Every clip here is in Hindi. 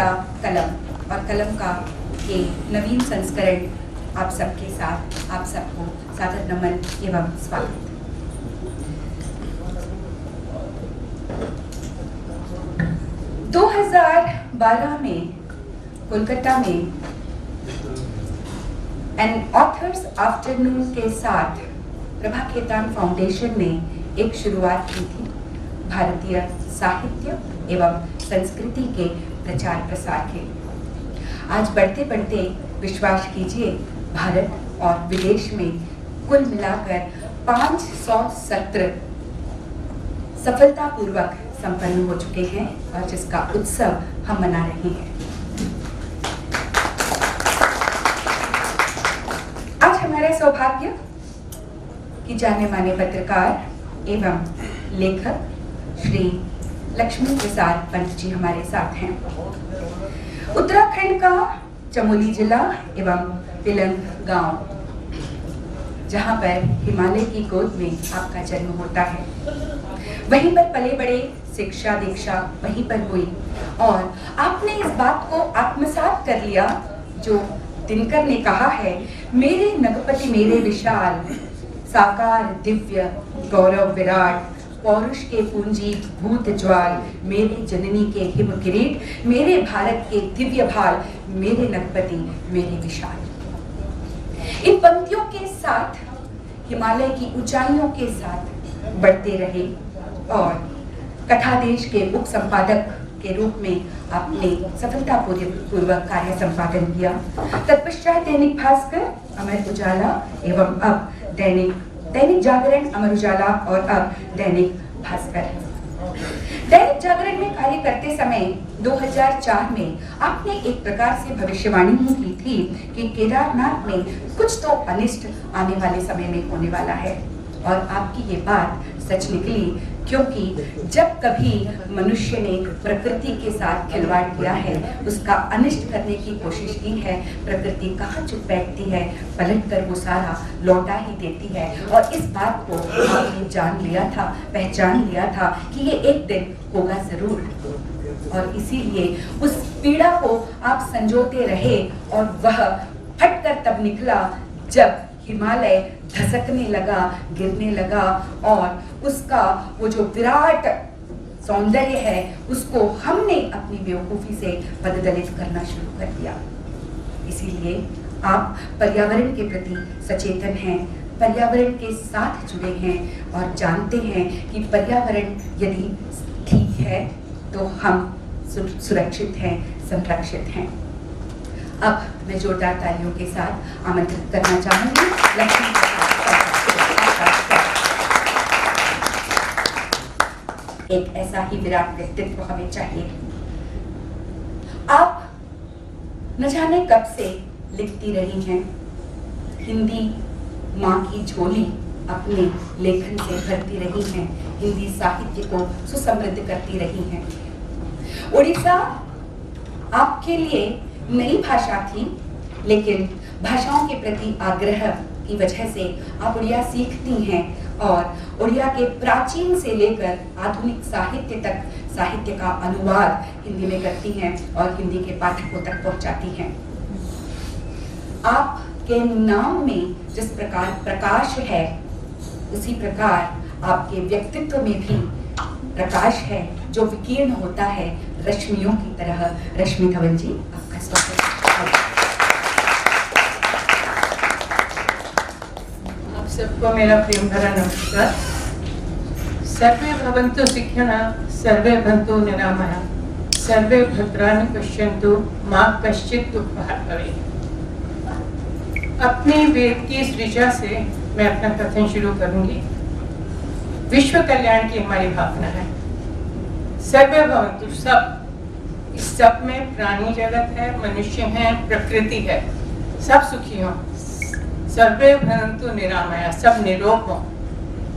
का कलम और कलम का ये नवीन संस्करण आप सबके साथ, आप सबको सादर नमन एवं स्वागत। दो 2012 में कोलकाता में एन ऑथर्स आफ्टरनून के साथ प्रभा खेतान फाउंडेशन ने एक शुरुआत की थी भारतीय साहित्य एवं संस्कृति के प्रचार प्रसार के। आज बढ़ते बढ़ते विश्वास कीजिए भारत और विदेश में कुल मिलाकर 500 सत्र सफलतापूर्वक संपन्न हो चुके हैं और जिसका उत्सव हम मना रहे हैं। आज हमारा सौभाग्य कि जाने माने पत्रकार एवं लेखक श्री लक्ष्मी प्रसाद पंत जी हमारे साथ हैं। उत्तराखंड का चमोली जिला एवं पिलंग गांव, जहां पर हिमालय की गोद में आपका जन्म होता है, वहीं पर पले बड़े, शिक्षा दीक्षा वहीं पर हुई और आपने इस बात को आत्मसात कर लिया जो दिनकर ने कहा है, मेरे नगपति मेरे विशाल, साकार दिव्य गौरव विराट, पौरुष के पूंजी भूत ज्वाल, मेरे जननी के हिम किरीट, मेरे भारत के दिव्य भाल, मेरे नगपति मेरे विशाल। इन पंक्तियों के साथ हिमालय की ऊंचाइयों के साथ बढ़ते रहे और कथादेश के उप संपादक के रूप में आपने सफलतापूर्वक कार्य संपादन किया। तत्पश्चात दैनिक भास्कर, अमर उजाला एवं अब दैनिक जागरण, अमर उजाला और अब दैनिक भास्कर। दैनिक जागरण में कार्य करते समय 2004 में आपने एक प्रकार से भविष्यवाणी की थी कि केदारनाथ में कुछ तो अनिष्ट आने वाले समय में होने वाला है और आपकी ये बात सच निकली, क्योंकि जब कभी मनुष्य ने प्रकृति के साथ खिलवाड़ किया है, उसका अनिष्ट करने की कोशिश की है, प्रकृति कहाँ चुप बैठती है, पलट कर वो सारा लौटा ही देती है। और इस बात को आपने जान लिया था, पहचान लिया था कि ये एक दिन होगा जरूर और इसीलिए उस पीड़ा को आप संजोते रहे और वह फटकर तब निकला जब हिमालय धसकने लगा, गिरने लगा और उसका वो जो विराट सौंदर्य है उसको हमने अपनी बेवकूफी से बददलित करना शुरू कर दिया। इसीलिए आप पर्यावरण के प्रति सचेतन हैं, पर्यावरण के साथ जुड़े हैं और जानते हैं कि पर्यावरण यदि ठीक है तो हम सुरक्षित हैं, संरक्षित हैं। अब मैं जोरदार तालियों के साथ आमंत्रित करना चाहूंगी लक्ष्मी एक ऐसा ही विराट व्यक्तित्व हमें चाहिए। आप न जाने कब से लिखती रही हैं, हिंदी माँ की झोली अपने लेखन से भरती रही हैं, हिंदी साहित्य को सुसमृद्ध करती रही हैं। उड़ीसा आपके लिए नई भाषा थी, लेकिन भाषाओं के प्रति आग्रह की वजह से आप उड़िया सीखती हैं और उड़िया के प्राचीन से लेकर आधुनिक साहित्य तक साहित्य का अनुवाद हिंदी में करती हैं और हिंदी के पाठकों तक पहुंचाती हैं। आपके नाम में जिस प्रकार प्रकाश है, उसी प्रकार आपके व्यक्तित्व में भी प्रकाश है जो विकीर्ण होता है रश्मियों की तरह। रश्मि धवन जी, आपका स्वागत है। आप सबको मेरा प्रेम भरा नमस्कार। सर्वे भवन्तु सुखिनः, सर्वे भवन्तु निरामयाः, सर्वे भद्राणि पश्यन्तु, मा कश्चित् दुःखभाग् भवेत्। अपने वेद की सृजा से मैं अपना कथन शुरू करूंगी। विश्व कल्याण की हमारी भावना है। सर्वे भवन्तु, सब, इस सब में प्राणी जगत है, मनुष्य है, प्रकृति है, सब सुखी हों। सर्वे भवन्तु निरामयाः, सब निरोग हों।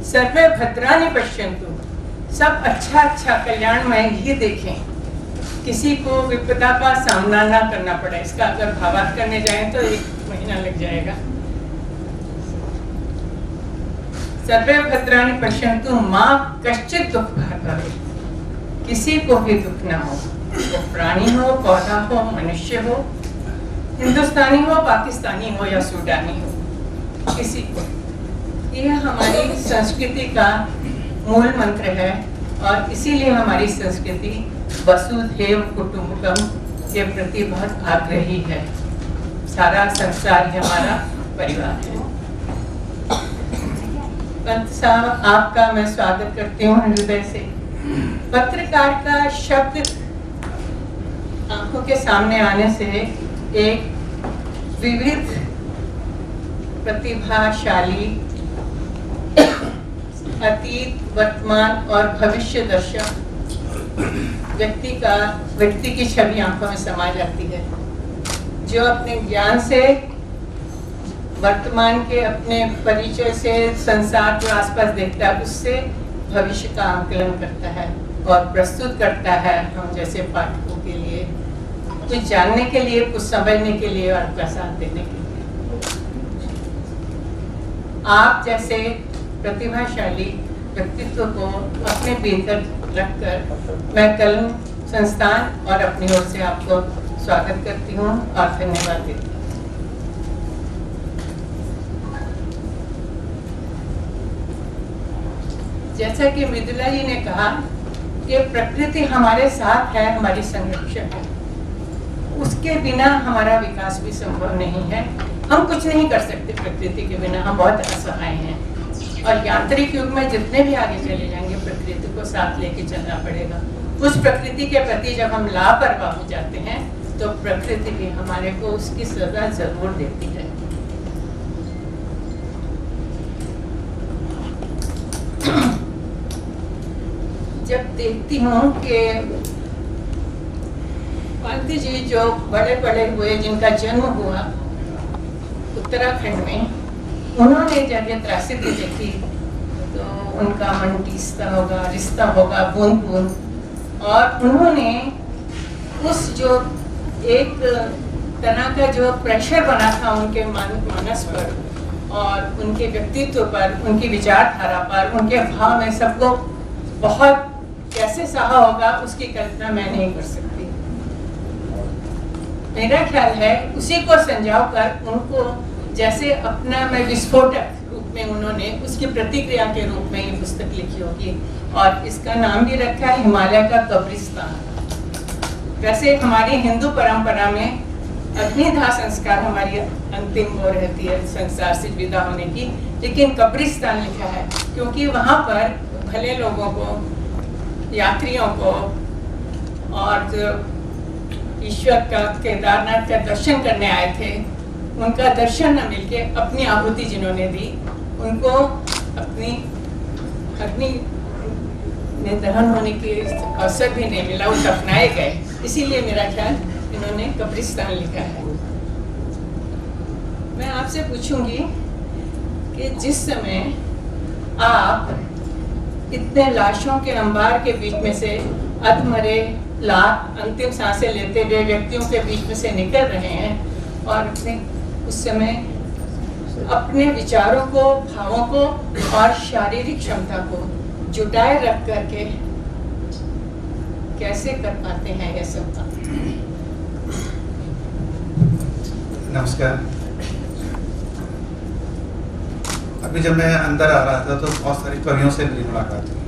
सर्वे भद्राणि पश्यन्तु, सब अच्छा अच्छा कल्याणमय ही देखें, किसी को विपदा का सामना ना करना पड़े। इसका अगर भावार्थ करने जाएं तो 1 महीना लग जाएगा। सर्वे भद्राणि पश्यन्तु, मा कश्चित् दुःखभाग् भवेत्, किसी को भी दुख ना हो। वो प्राणी हो, पौधा हो, मनुष्य हो, हिंदुस्तानी हो, पाकिस्तानी हो या सूडानी हो, किसी को। यह हमारी संस्कृति का मूल मंत्र है और इसीलिए हमारी संस्कृति वसुधैव कुटुंबकम के प्रति बहुत आग्रही है। सारा संसार ही हमारा परिवार है। पंत साहब, आपका मैं स्वागत करती हूँ हृदय से। पत्रकार का शब्द आंखों के सामने आने से एक विविध, प्रतिभाशाली, अतीत, वर्तमान और भविष्य दर्शक व्यक्ति की छवि आंखों में समा जाती है, जो अपने ज्ञान से, वर्तमान के अपने परिचय से, संसार जो आसपास देखता है उससे भविष्य का आकलन करता है और प्रस्तुत करता है हम जैसे पाठकों के लिए, कुछ जानने के लिए, कुछ समझने के लिए और प्रसाद देने के लिए। आप जैसे प्रतिभाशाली व्यक्तित्व को अपने भीतर रखकर मैं कलम संस्थान और अपनी ओर से आपको स्वागत करती हूँ और धन्यवाद देती हूँ। जैसा कि मृदुला जी ने कहा कि प्रकृति हमारे साथ है, हमारी संरक्षक है, उसके बिना हमारा विकास भी संभव नहीं है। हम कुछ नहीं कर सकते प्रकृति के बिना, हम बहुत असहाय हैं और यांत्रिक युग में जितने भी आगे चले जाएंगे प्रकृति को साथ लेके चलना पड़ेगा। उस प्रकृति के प्रति जब हम लापरवाह हो जाते हैं तो प्रकृति भी हमारे को उसकी सजा जरूर देती है। जब देखती हूँ कि गांधी जी जो बड़े बड़े हुए, जिनका जन्म हुआ उत्तराखंड में, उन्होंने जब ये त्रासदी देखी तो उनका मन टीसता होगा, रिश्ता होगा बूंद बूंद, और उन्होंने उस जो एक तरह का जो प्रेशर बना था उनके मानस पर और उनके व्यक्तित्व पर, उनकी विचारधारा पर, उनके भाव में, सबको बहुत कैसे सहा होगा उसकी कल्पना मैं नहीं कर सकती। मेरा ख्याल है उसी को संजाव कर उनको जैसे अपना में विस्फोटक रूप में उन्होंने उसकी प्रतिक्रिया के रूप में ये पुस्तक लिखी होगी और इसका नाम भी रखा है हिमालय का कब्रिस्तान। वैसे हमारी हिंदू परंपरा में अग्निदाह संस्कार हमारी अंतिम वो रहती है संसार से विदा होने की, लेकिन कब्रिस्तान लिखा है क्योंकि वहाँ पर भले लोगों को, यात्रियों को और जो ईश्वर का, केदारनाथ का दर्शन करने आए थे, उनका दर्शन न मिलके अपनी आहुति जिन्होंने दी, उनको अपनी अग्नि में दहन होने के अवसर भी नहीं मिला, वो दफनाए गए। इसीलिए मेरा ख्याल इन्होंने कब्रिस्तान लिखा है। मैं आपसे पूछूंगी कि जिस समय आप इतने लाशों के अंबार के बीच में से अधमरे लाख अंतिम सांसें लेते हुए व्यक्तियों के बीच में से निकल रहे हैं और अपने उस समय अपने विचारों को, भावों को और शारीरिक क्षमता को जुटाए रख करके कैसे कर पाते हैं ये सब? नमस्कार। अभी जब मैं अंदर आ रहा था तो बहुत सारी कवियों से मेरी मुलाकात हुई।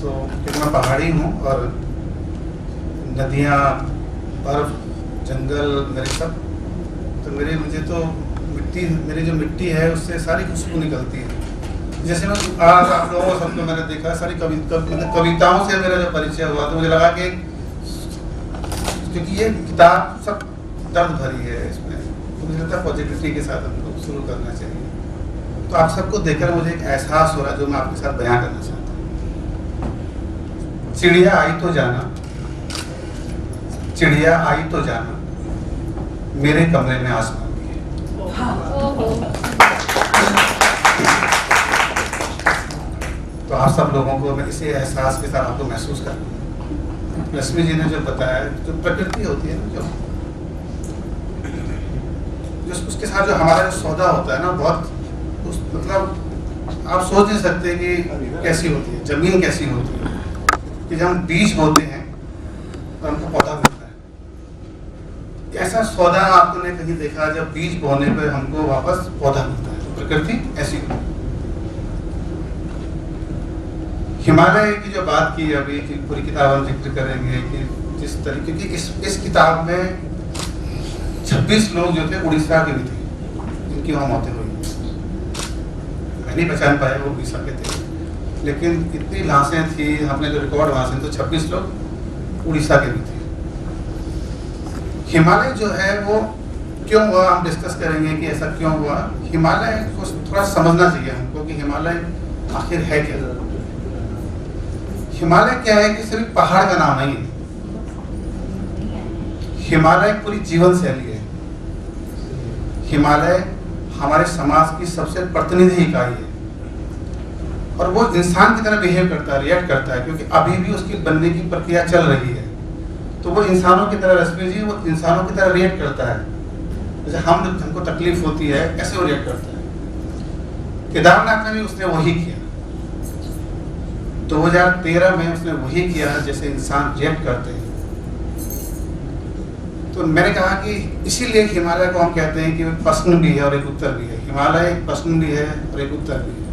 तो क्योंकि मैं पहाड़ी हूँ और नदियाँ, बर्फ, जंगल मेरे सब, तो मुझे तो मेरी जो मिट्टी है उससे सारी खुशबू निकलती है। जैसे मैं आज आप लोगों सबको मैंने देखा, सारी कविताओं से मेरा जो परिचय हुआ तो मुझे लगा कि क्योंकि ये किताब सब दर्द भरी है, इसमें तो मुझे लगता है पॉजिटिविटी के साथ हमको शुरू करना चाहिए। तो आप सबको देखकर मुझे एक एहसास हो रहा है जो मैं आपके साथ बयां करना चाहता हूँ। चिड़िया आई तो जाना, चिड़िया आई तो जाना, मेरे कमरे में आसमान भी है। तो आप सब लोगों को मैं इसी एहसास के साथ आपको महसूस कर, लक्ष्मी जी ने जो बताया, जो प्रकृति होती है ना, जो उसके साथ जो हमारा जो सौदा होता है ना, बहुत मतलब आप सोच नहीं सकते कि कैसी होती है, जमीन कैसी होती है। कि जब हम बीज बोते हैं तो हमको पौधा मिलता है। ऐसा सौदा आपने कहीं देखा जब बीज बोने पर हमको वापस पौधा मिलता है? तो प्रकृति ऐसी हिमालय की जो बात की अभी की पूरी किताब हम जिक्र करेंगे कि जिस तरीके की इस किताब में 26 लोग जो थे उड़ीसा के भी थे जिनकी वहाँ मौतें हुई। मैं नहीं पहचान पाया वो उड़ीसा के थे, लेकिन इतनी लाशें थी, हमने जो रिकॉर्ड वहाँ से तो 26 लोग उड़ीसा के भी थे। हिमालय जो है वो क्यों हुआ हम डिस्कस करेंगे कि ऐसा क्यों हुआ। हिमालय को थोड़ा समझना चाहिए हमको कि हिमालय आखिर है क्या। हिमालय क्या है कि सिर्फ पहाड़ का नाम नहीं है, हिमालय पूरी जीवन शैली है। हिमालय हमारे समाज की सबसे प्रतिनिधि इकाई है और वो इंसान की तरह बिहेव करता है, रिएक्ट करता है, क्योंकि अभी भी उसकी बनने की प्रक्रिया चल रही है। तो वो इंसानों की तरह रश्मि जी वो इंसानों की तरह रिएक्ट करता है। जैसे हमको तकलीफ होती है ऐसे वो रिएक्ट करता है। केदारनाथ में भी उसने वही किया। 2013 में उसने वही किया जैसे इंसान रिएक्ट करते हैं। तो मैंने कहा कि इसीलिए हिमालय को हम कहते हैं कि प्रश्न भी है और एक उत्तर भी है। हिमालय एक प्रश्न भी है और एक उत्तर भी है।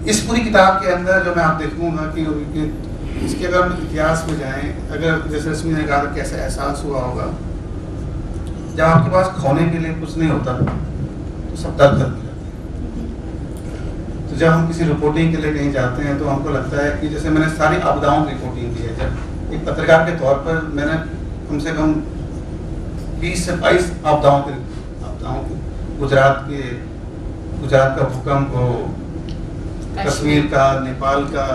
इस पूरी किताब के अंदर जो मैं आप देखूंगा कि इसके अगर हम इतिहास में जाएं, अगर जैसे रश्मि ने कहा कैसे एहसास हुआ होगा जब आपके पास खोने के लिए कुछ नहीं होता तो सब डर कर जाते हैं। तो जब हम किसी रिपोर्टिंग के लिए कहीं जाते हैं तो हमको लगता है कि जैसे मैंने सारी आपदाओं की रिपोर्टिंग की है। जब एक पत्रकार के तौर पर मैंने कम से कम 20 से 22 आपदाओं की गुजरात का भूकंप हो, कश्मीर का, नेपाल का,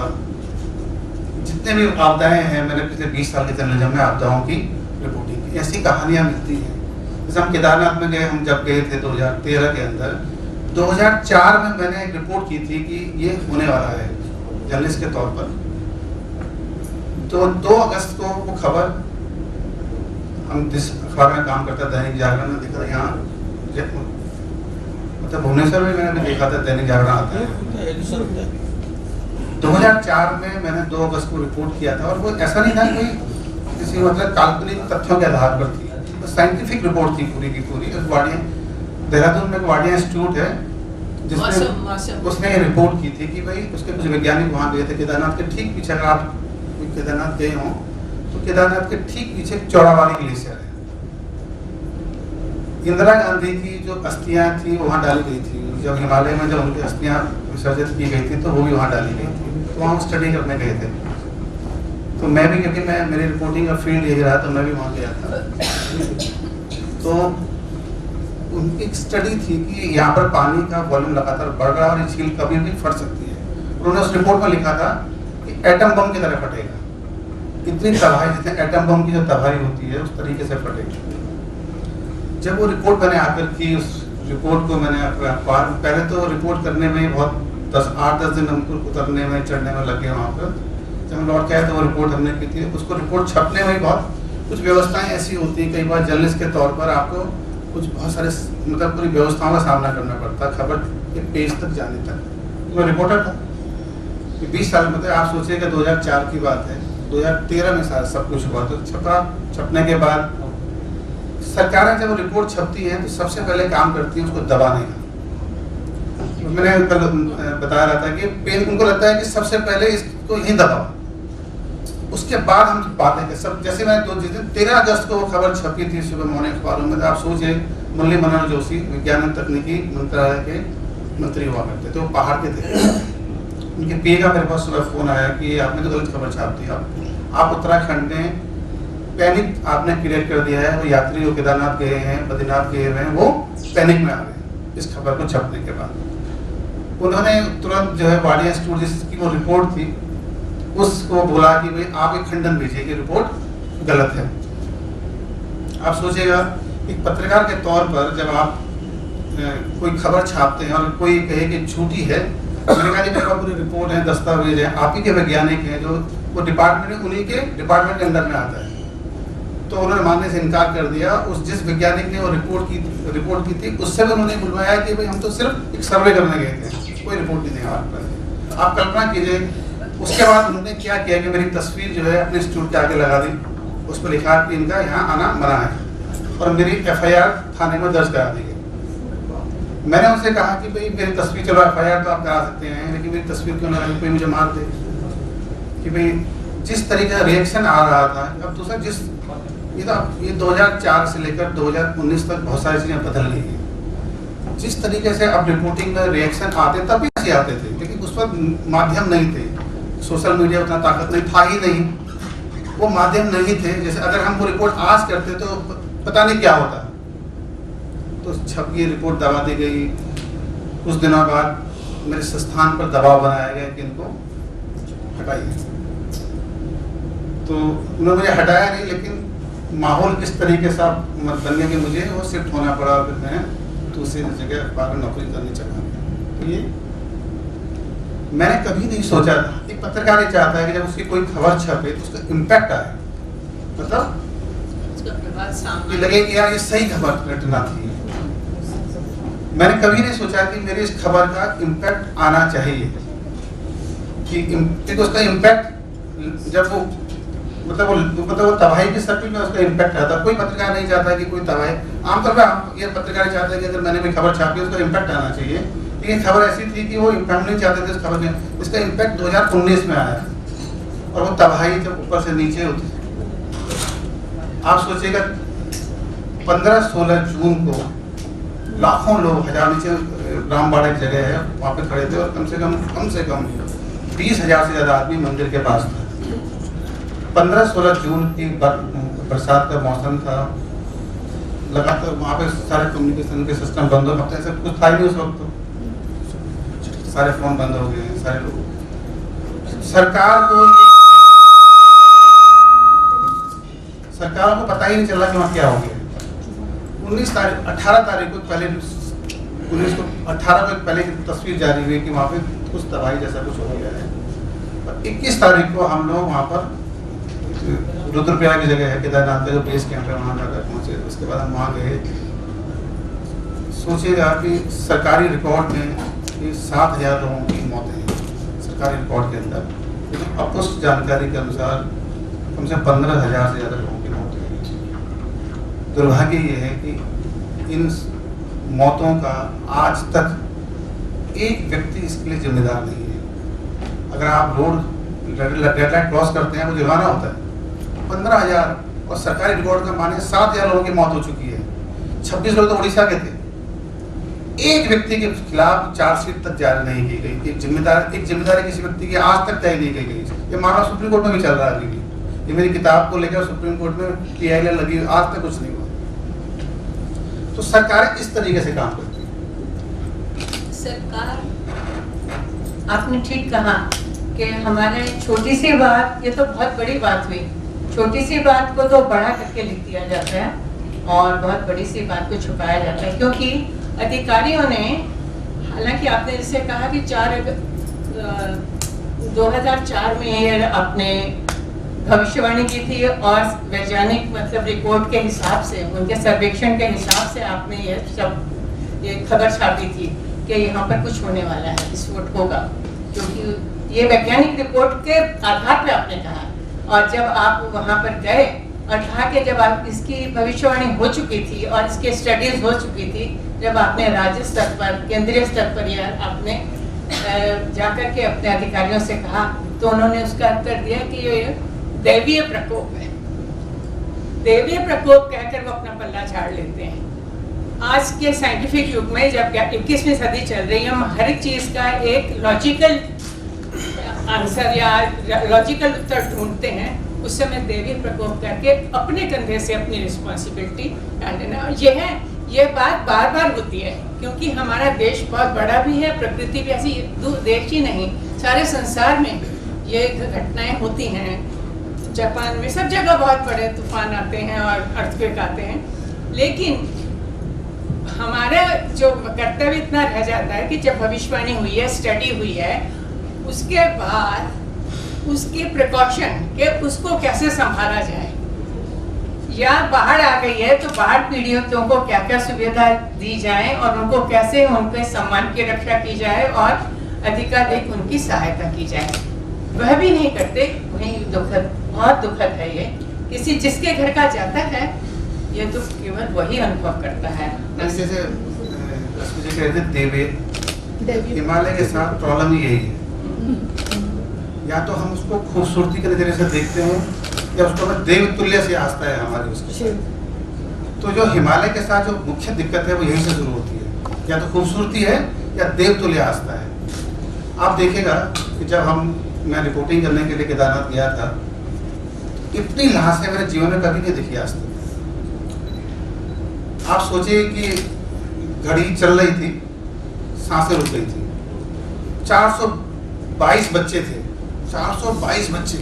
जितने भी आपदाएं हैं मैंने पिछले 20 साल के जर्नलिज्म में आपदाओं की रिपोर्टिंग की। ऐसी कहानियां मिलती हैं। जैसे हम केदारनाथ में गए, हम जब गए थे 2013 के अंदर, 2004 में मैंने एक रिपोर्ट की थी कि ये होने वाला है जर्नलिस्ट के तौर पर। तो 2 अगस्त को वो खबर, हम जिस अखबार में काम करता दैनिक जागरण में देखा था, यहाँ मतलब भुवनेश्वर में मैंने भी देखा था दैनिक जागरण आता है। 2004 में मैंने 2 अगस्त को रिपोर्ट किया था और वो ऐसा नहीं था कोई किसी मतलब काल्पनिक तथ्यों के आधार पर थी, तो साइंटिफिक रिपोर्ट थी पूरी की पूरी। देहरादून में वाडिया इंस्टीट्यूट है जिसने उसने ये रिपोर्ट की थी कि भाई उसके कुछ वैज्ञानिक वहाँ गए थे केदारनाथ के ठीक पीछे। अगर आप केदारनाथ गए हों तो केदारनाथ के ठीक पीछे चौड़ावाली ग्लेशियर है। इंदिरा गांधी की जो अस्थियां थी वहाँ डाली गई थी। जब हिमालय में जब उनकी अस्थियां विसर्जित की गई थी तो वो भी वहाँ डाली गई थी। तो वहाँ स्टडी करने गए थे। तो मैं भी, क्योंकि मैं मेरी रिपोर्टिंग का फील्ड यही रहा, तो मैं भी वहाँ गया था। तो उनकी एक स्टडी थी कि यहाँ पर पानी का वॉल्यूम लगातार बढ़ रहा है और ये झील कभी भी फट सकती है। उन्होंने उस रिपोर्ट में लिखा था कि एटम बम की तरह फटेगा। इतनी तबाही, जितने एटम बम की जो तबाही होती है उस तरीके से फटेगी। जब वो रिपोर्ट मैंने आकर की, उस रिपोर्ट को मैंने अखबार, पहले तो रिपोर्ट करने में बहुत 8-10 दिन हमको उतरने में चढ़ने में लगे वहाँ पर। जब हम लौट के आए तो वो रिपोर्ट हमने की थी। उसको रिपोर्ट छपने में बहुत कुछ व्यवस्थाएं ऐसी होती हैं, कई बार जर्नलिस्ट के तौर पर आपको कुछ बहुत सारे मतलब पूरी व्यवस्थाओं का सामना करना पड़ता खबर के पेज तक जाने तक। मैं रिपोर्टर था 20 साल, मतलब आप सोचिएगा 2004 की बात है, 2013 में सारा सब कुछ हुआ। तो छपने के बाद सरकारें जब रिपोर्ट छपती हैं तो सबसे पहले काम करती है उसको दबाने का। मैंने कल बता रहा था कि उनको लगता है कि सबसे पहले इसको यहीं दबाओ, उसके बाद हम बातें कर सब। जैसे मैंने 13 अगस्त को वो खबर छपी थी सुबह मॉर्निंग अखबारों में। तो आप सोचिए मुरली मनोहर जोशी विज्ञान एवं तकनीकी मंत्रालय के मंत्री हुआ करते थे, वो पहाड़ के थे। उनके पीए का मेरे पास सुबह फोन आया कि आपने तो गलत खबर छाप दी, आप उत्तराखंड में पैनिक आपने क्रिएट कर दिया है। वो यात्री जो केदारनाथ गए हैं, बद्रीनाथ गए हुए हैं, वो पैनिक में आ गए इस खबर को छपने के बाद। उन्होंने तुरंत जो है वाडिया इंस्टीट्यूट जिसकी वो रिपोर्ट थी उसको बोला कि भाई आप एक खंडन भेजिए कि रिपोर्ट गलत है। आप सोचिएगा एक पत्रकार के तौर पर जब आप कोई खबर छापते हैं और कोई कहे कि झूठी है, मैंने कहा कि मेरे पास पूरी रिपोर्ट है, दस्तावेज है, आप ही के वैज्ञानिक हैं जो वो डिपार्टमेंट उन्हीं के डिपार्टमेंट के अंदर में आता है। तो उन्होंने मानने से इनकार कर दिया। उस जिस वैज्ञानिक ने वो रिपोर्ट की थी उससे भी उन्होंने बुलवाया कि भाई हम तो सिर्फ एक सर्वे करने गए थे, कोई रिपोर्ट नहीं है हमारे पास। आप कल्पना कीजिए उसके बाद उन्होंने क्या किया कि मेरी तस्वीर जो है अपने इंस्टीट्यूट के आगे लगा दी, उस पर लिखा कि इनका यहाँ आना मना है और मेरी FIR थाने में दर्ज करा दी गई। मैंने उनसे कहा कि भाई मेरी तस्वीर, चलो FIR तो आप करा सकते हैं, लेकिन मेरी तस्वीर क्यों लगा, कोई मुझे मार दे। कि भाई जिस तरीके का रिएक्शन आ रहा था, अब दूसरा ये 2004 से लेकर 2019 तक बहुत सारी चीज़ें बदल गई हैं। जिस तरीके से अब रिपोर्टिंग में रिएक्शन आते तब भी ऐसे आते थे, लेकिन उस पर माध्यम नहीं थे, सोशल मीडिया उतना ताकत नहीं था ही नहीं, वो माध्यम नहीं थे। जैसे अगर हम वो रिपोर्ट आज करते तो पता नहीं क्या होता। तो छप ये रिपोर्ट दबा दी गई। कुछ दिनों बाद मेरे संस्थान पर दबाव बनाया गया कि इनको हटाइए, तो उन्होंने मुझे हटाया नहीं, लेकिन माहौल किस तरीके से बन गया कि मुझे वो शिफ्ट होना पड़ा, फिर मैं दूसरी जगह अखबार में नौकरी करनी चाहा। तो ये मैंने कभी नहीं सोचा था। एक पत्रकार ये चाहता है कि जब उसकी कोई खबर छपे तो उसका इम्पैक्ट आए, मतलब ये लगे कि यार ये सही खबर घटना थी। मैंने कभी नहीं सोचा कि मेरी इस खबर का इम्पैक्ट आना चाहिए, कि उसका इम्पैक्ट जब वो मतलब वो तबाही की शक्ल में उसका इम्पैक्ट आता है। कोई पत्रकार नहीं चाहता कि कोई तबाही, आमतौर पर ये पत्रकार चाहते हैं कि अगर मैंने कोई खबर छापी उसका इम्पैक्ट आना चाहिए, लेकिन खबर ऐसी थी कि वो हम नहीं चाहते थे इस खबर में। इसका इम्पैक्ट 2019 में आया और वो तबाही जब ऊपर से नीचे होती, आप सोचिएगा 15-16 जून को लाखों लोग, हजार नीचे रामबाड़ा की जगह है वहाँ पे खड़े थे और कम से कम 20,000 से ज़्यादा आदमी मंदिर के पास था। 15-16 जून की बरसात का मौसम था, लगातार वहाँ पे सारे कम्युनिकेशन के सिस्टम बंद हो गए, ऐसा कुछ था ही नहीं उस वक्त। तो सारे फोन बंद हो गए, सारे लोग, सरकार को पता ही नहीं चला कि वहाँ क्या हो गया। 18 तारीख को पहले 18 को पहले की तस्वीर जारी हुई कि वहाँ पे कुछ तबाही जैसा कुछ हो गया है। 21 तारीख को हम लोग वहाँ पर रुद्रप्रयाग की जगह है, केदारनाथ का जो बेस कैंप है, वहाँ जाकर पहुँचे। उसके बाद हम वहाँ गए। सोचिएगा कि सरकारी रिकॉर्ड में 7,000 लोगों की मौतें हैं सरकारी रिकॉर्ड के अंदर, लेकिन अपुष्ट जानकारी के अनुसार कम से 15,000 से ज़्यादा लोगों की मौतें हैं। दुर्भाग्य ये है कि इन मौतों का आज तक एक व्यक्ति इसके लिए जिम्मेदार नहीं है। अगर आप रोड रेड लाइट क्रॉस करते हैं वो जुर्माना होता है 15,000, और सरकारी रिकॉर्ड का माने 7,000 लोगों की मौत हो चुकी है। 26 लोग तो उड़ीसा के थे। एक व्यक्ति के खिलाफ चार्जशीट तक जारी नहीं की गई। एक जिम्मेदारी किसी व्यक्ति की आज तक तय नहीं की गई। ये मामला सुप्रीम कोर्ट में भी चल रहा है अभी भी। ये मेरी किताब को लेकर सुप्रीम कोर्ट में PIL लगी, आज तक कुछ नहीं हुआ। तो सरकार इस तरीके से काम करती है। सरकार, आपने ठीक कहा कि हमारे छोटी सी बात, ये तो बहुत बड़ी बात हुई, छोटी सी बात को तो बड़ा करके लिख दिया जाता है और बहुत बड़ी सी बात को छुपाया जाता है, क्योंकि अधिकारियों ने, हालांकि आपने जैसे कहा कि 2004 में ये आपने भविष्यवाणी की थी और वैज्ञानिक मतलब रिपोर्ट के हिसाब से, उनके सर्वेक्षण के हिसाब से आपने ये खबर छापी थी कि यहाँ पर कुछ होने वाला है, विस्फोट होगा, क्योंकि ये वैज्ञानिक रिपोर्ट के आधार पर आपने कहा। और जब आप वहाँ पर गए और कहा कि जब आप इसकी भविष्यवाणी हो चुकी थी और इसके स्टडीज हो चुकी थी, जब आपने राज्य स्तर पर, केंद्रीय स्तर पर या आपने जाकर के अपने अधिकारियों से कहा, तो उन्होंने उसका उत्तर दिया कि ये दैवीय प्रकोप है। दैवीय प्रकोप कहकर वो अपना पल्ला झाड़ लेते हैं। आज के साइंटिफिक युग में जब 21वीं सदी चल रही है, हम हर एक चीज का एक लॉजिकल आंसर या लॉजिकल उत्तर ढूंढते हैं, उस समय दैवीय प्रकोप करके अपने कंधे से अपनी रिस्पॉन्सिबिलिटी डाल देना। ये बात बार बार होती है, क्योंकि हमारा देश बहुत बड़ा भी है, प्रकृति भी ऐसी, देश ही नहीं सारे संसार में ये घटनाएं होती हैं। जापान में सब जगह बहुत बड़े तूफान आते हैं और अर्थक्वेक आते हैं, लेकिन हमारा जो कर्तव्य इतना रह जाता है कि जब भविष्यवाणी हुई है, स्टडी हुई है, उसके बाद उसके प्रिकॉशन के उसको कैसे संभाला जाए, या बाढ़ आ गई है तो बाढ़ पीड़ितों को क्या क्या सुविधा दी जाए और उनको कैसे उनके सम्मान की रक्षा की जाए और अधिकाधिक उनकी सहायता की जाए। वह भी नहीं करते, वही दुखद, बहुत दुखद है ये। जिसके घर का जाता है ये दुख केवल वही अनुभव करता है। जैसे रश्मि जी कहते हैं देवे, हिमालय के साथ प्रॉब्लम ही यही है, या तो हम उसको खूबसूरती के नजरिए से देखते हैं या उसको हमें देव तुल्य से आस्था है हमारी उसके। तो जो हिमालय के साथ जो मुख्य दिक्कत है वो यहीं से शुरू होती है, या तो खूबसूरती है या देव तुल्य आस्था है। आप देखिएगा कि जब मैं रिपोर्टिंग करने के लिए केदारनाथ गया था, इतनी लाशें मेरे जीवन में कभी नहीं दिखी आज तक। आप सोचिए कि घड़ी चल रही थी, सांसें रुक गई थी, 422 बच्चे थे, 422 बच्चे।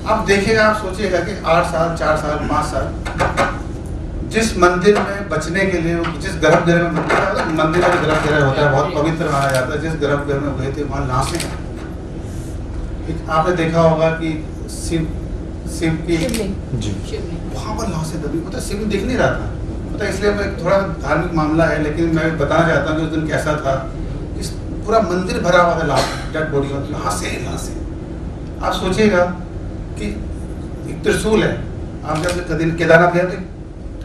अब देखिएगा, आप सोचिएगा कि 8 साल, 4 साल, 5 साल, जिस मंदिर में बचने के लिए, जिस गर्भगृह में मंदिर का गर्भगृह होता है बहुत पवित्र माना जाता है, जिस गर्भगृह में गए थे वहाँ लाशें हैं। आपने देखा होगा कि शिव की वहाँ पर लाशें दबी, मतलब शिव दिख नहीं रहा था, मतलब इसलिए मैं थोड़ा धार्मिक मामला है, लेकिन मैं बताना चाहता हूँ कि उस दिन कैसा था। इस पूरा मंदिर भरा हुआ था लाश, डेड बॉडी, लाशें। आप सोचिएगा कि एक त्रिशूल है, आप जब केदारनाथ गए थे,